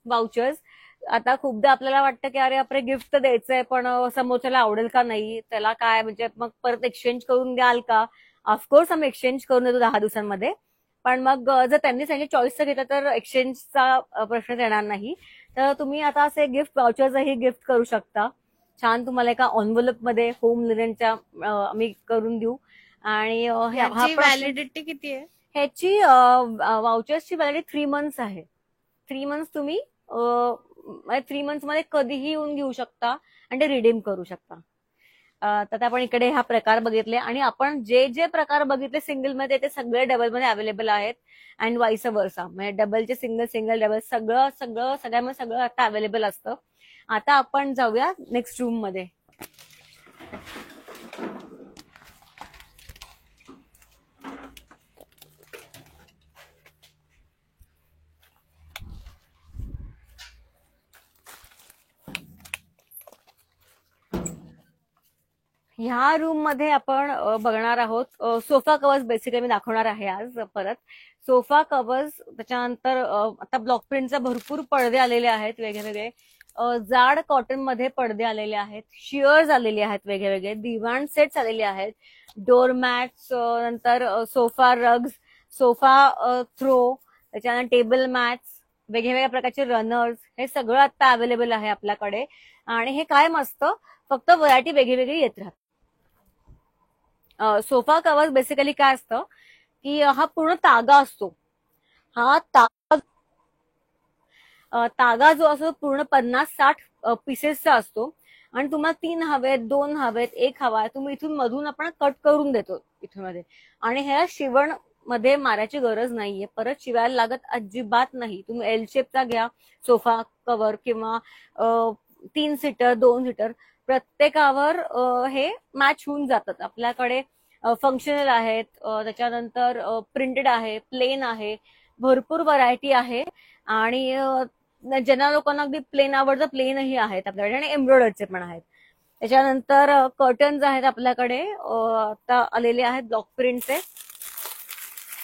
वाउचर्स. आता खूपदा आपल्याला वाटतं की अरे आपले गिफ्ट तर द्यायचंय, पण समोरच्याला आवडेल का नाही, त्याला काय म्हणजे मग परत एक्सचेंज करून द्याल का. ऑफकोर्स आम्ही एक्सचेंज करून देतो 10 दिवसांमध्ये, पण मग जर त्यांनी सांगितलं चॉईसचं घेतलं तर एक्सचेंजचा प्रश्न येणार नाही. तर तुम्ही आता असे गिफ्ट वाउचर्सही गिफ्ट करू शकता. छान तुम्हाला एका एन्व्हलप मध्ये होम लिननच्या आम्ही करून देऊ. आणि ह्याची व्हॅलिडिटी किती आहे? ह्याची वाउचर्सची व्हॅलिडिटी 3 मंथ्स आहे. 3 मंथ्स तुम्ही 3 मंथ्स मध्ये कधीही येऊन घेऊ शकता आणि ते रिडीम करू शकता. तर आपण इकडे हा प्रकार बघितले, आणि आपण जे जे प्रकार बघितले सिंगल मध्ये ते सगळे डबल मध्ये अवेलेबल आहेत. अँड वाईस वर्सा, म्हणजे डबलचे सिंगल, सिंगल डबल, सगळं सगळं सगळ्यामध्ये सगळं आता अवेलेबल असतं. आता आपण जाऊया नेक्स्ट रूम मध्ये. ह्या रूम मध्ये आपण बघणार आहोत सोफा कवर्स. बेसिकली मी दाखवणार आहे आज परत सोफा कवर्स. त्याच्यानंतर आता ब्लॉक प्रिंटचे भरपूर पडदे आलेले आहेत वेगळे वेगळे. जाड कॉटन मध्ये पडदे आलेले आहेत, शिअर्स आलेले आहेत वेगळे वेगळे, दिवाण सेट्स आलेले आहेत, डोरमॅट्स, नंतर सोफा रग्स, सोफा थ्रो, त्याच्यानंतर टेबल मॅट्स, वेगवेगळ्या प्रकारचे रनर्स, हे सगळं आता अवेलेबल आहे आपल्याकडे. आणि हे काय मस्त, फक्त व्हरायटी वेगळी वेगळी येत राहते. सोफा कवर्स बेसिकली काय असतं की हा पूर्ण तागा असतो. हा तागा जो असतो पूर्ण 50-60 पीसेसचा असतो. आणि तुम्हाला 3 हवेत, 2 हवेत, 1 हवा, तुम्ही इथून मधून आपण कट करून देतो इथून मध्ये. आणि ह्या शिवण मध्ये मारायची गरज नाहीये, परत शिवायला लागत अजिबात नाही. तुम्ही एल शेपचा घ्या सोफा कव्हर किंवा 3 सीटर, 2 सीटर, प्रत्येकावर हे मॅच होऊन जातात. आपल्याकडे फंक्शनल आहेत, त्याच्यानंतर प्रिंटेड आहे, प्लेन आहे, भरपूर व्हरायटी आहे. आणि ज्यांना लोकांना अगदी प्लेन आवडतं प्लेनही आहेत आपल्याकडे आणि एम्ब्रॉयडरीचे पण आहेत. त्याच्यानंतर कर्टन्स आहेत आपल्याकडे, आता आलेले आहेत ब्लॉक प्रिंटचे.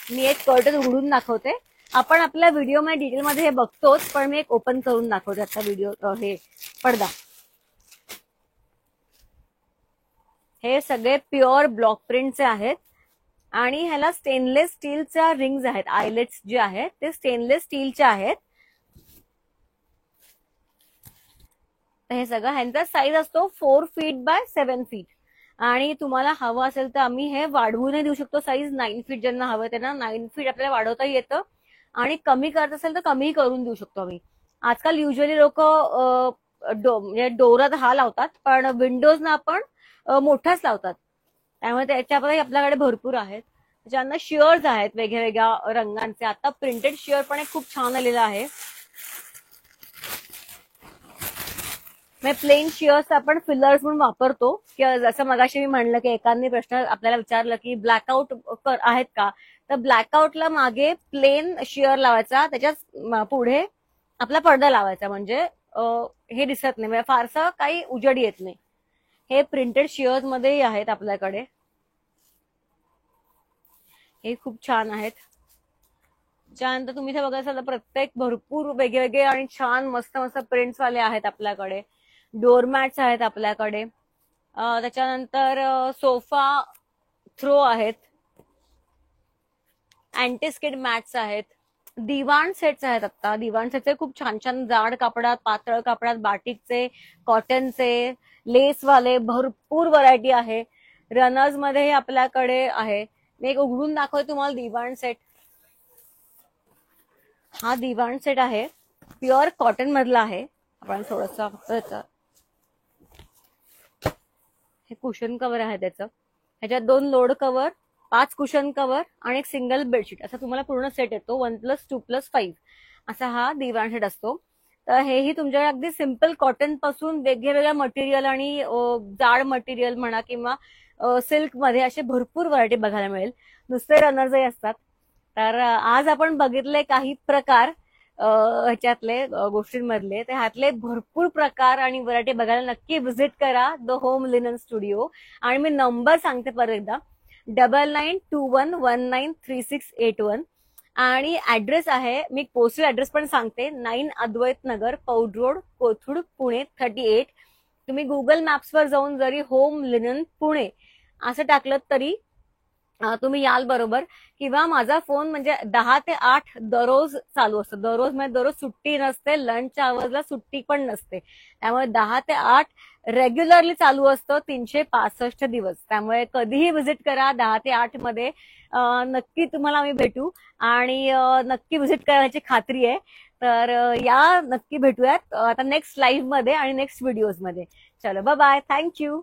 मी एक कर्टन उघडून दाखवते. आपण आपल्या व्हिडिओमध्ये डिटेलमध्ये हे बघतोच, पण मी एक ओपन करून दाखवते आता व्हिडिओ. हे पडदा, हे सगळे प्युअर ब्लॉक प्रिंटचे आहेत आणि ह्याला स्टेनलेस स्टीलच्या रिंग्स आहेत. आयलेट्स जे आहेत ते स्टेनलेस स्टीलचे आहेत. हे सगळं ह्यांचा साईज असतो 4 फीट बाय 7 फीट आणि तुम्हाला हवं असेल तर आम्ही हे वाढवूनही देऊ शकतो. साईज 9 फीट ज्यांना हवं त्यांना 9 फीट आपल्याला वाढवता येतं आणि कमी करत असेल तर कमीही करून देऊ शकतो आम्ही. आजकाल युजली लोक म्हणजे डोरात हा लावतात, पण विंडोजना आपण मोठाच लावतात. त्यामुळे त्याच्यामध्ये आपल्याकडे भरपूर आहेत. ज्यांना शिअर्स आहेत वेगळ्या रंगांचे. आता प्रिंटेड शिअर पण एक खूप छान आलेला आहे. प्लेन शिअर्स आपण फिलर्स म्हणून वापरतो, किंवा जसं मगाशी मी म्हणलं की एकाने प्रश्न आपल्याला विचारलं की ब्लॅकआउट आहेत का, तर ब्लॅकआउटला मागे प्लेन शिअर लावायचा, त्याच्याच पुढे आपला पडदा लावायचा, म्हणजे हे दिसत नाही, म्हणजे फारसं काही उजेड येत नाही. हे प्रिंटेड शिअर्स मध्येही आहेत आपल्याकडे. हे खूप छान आहेत. त्यानंतर तुम्ही इथे बघायचं तर प्रत्येक भरपूर वेगवेगळे आणि छान मस्त मस्त प्रिंट्स वाले आहेत आपल्याकडे. डोरमॅट्स आहेत आपल्याकडे. त्याच्यानंतर सोफा थ्रो आहेत, अँटीस्किड मॅट्स आहेत, दिवाण सेट्स आहेत. आता दिवाण सेटचे खूप छान छान जाड कापडात, पातळ कापडात, बाटिकचे, कॉटनचे, लेसवाले भरपूर व्हरायटी आहे. रनर्स मध्ये आपल्याकडे आहे. मी एक उघडून दाखवते तुम्हाला दिवाण सेट. हा दिवाण सेट आहे, प्युअर कॉटन मधला आहे. आपण थोडस हे कुशन कव्हर आहे त्याचं. ह्याच्यात 2 लोड कव्हर, 5 कुशन कव्हर आणि एक सिंगल बेडशीट, असा तुम्हाला पूर्ण सेट येतो. 1+2+5 असा हा दिवाण सेट असतो. तर हेही तुमच्याकडे अगदी सिम्पल कॉटन पासून वेगवेगळ्या मटेरियल आणि जाड मटेरियल म्हणा किंवा सिल्क मध्ये असे भरपूर व्हरायटी बघायला मिळेल. नुसते रनर्सही असतात. तर आज आपण बघितले काही प्रकार ह्याच्यातले गोष्टींमधले. तर ह्यातले भरपूर प्रकार आणि व्हरायटी बघायला नक्की व्हिजिट करा द होम लिनन स्टुडिओ. आणि मी नंबर सांगते परत एकदा, 9921193681 आणि ऍड्रेस आहे, मी पोस्टल ऍड्रेस पण सांगते, 9 अद्वैत नगर, पौड रोड, कोथरूड, पुणे 38. तुम्ही गुगल मॅप्सवर जाऊन जरी होम लिनन पुणे असं टाकलं तरी तुम्ही याल बरोबर. किंवा माझा फोन म्हणजे 10 ते 8 दररोज चालू असतो. दररोज म्हणजे दररोज सुट्टी नसते, लंच आवर्सला सुट्टी पण नसते. त्यामुळे 10 ते 8 रेग्युलरली चालू असतं 365 दिवस. त्यामुळे कधीही व्हिजिट करा 10 ते 8 मध्ये. नक्की तुम्हाला आम्ही भेटू आणि नक्की व्हिजिट करण्याची खात्री आहे. तर या नक्की भेटूयात आता नेक्स्ट लाईव्ह मध्ये आणि नेक्स्ट व्हिडिओज मध्ये. चलो बाय बाय, थँक्यू.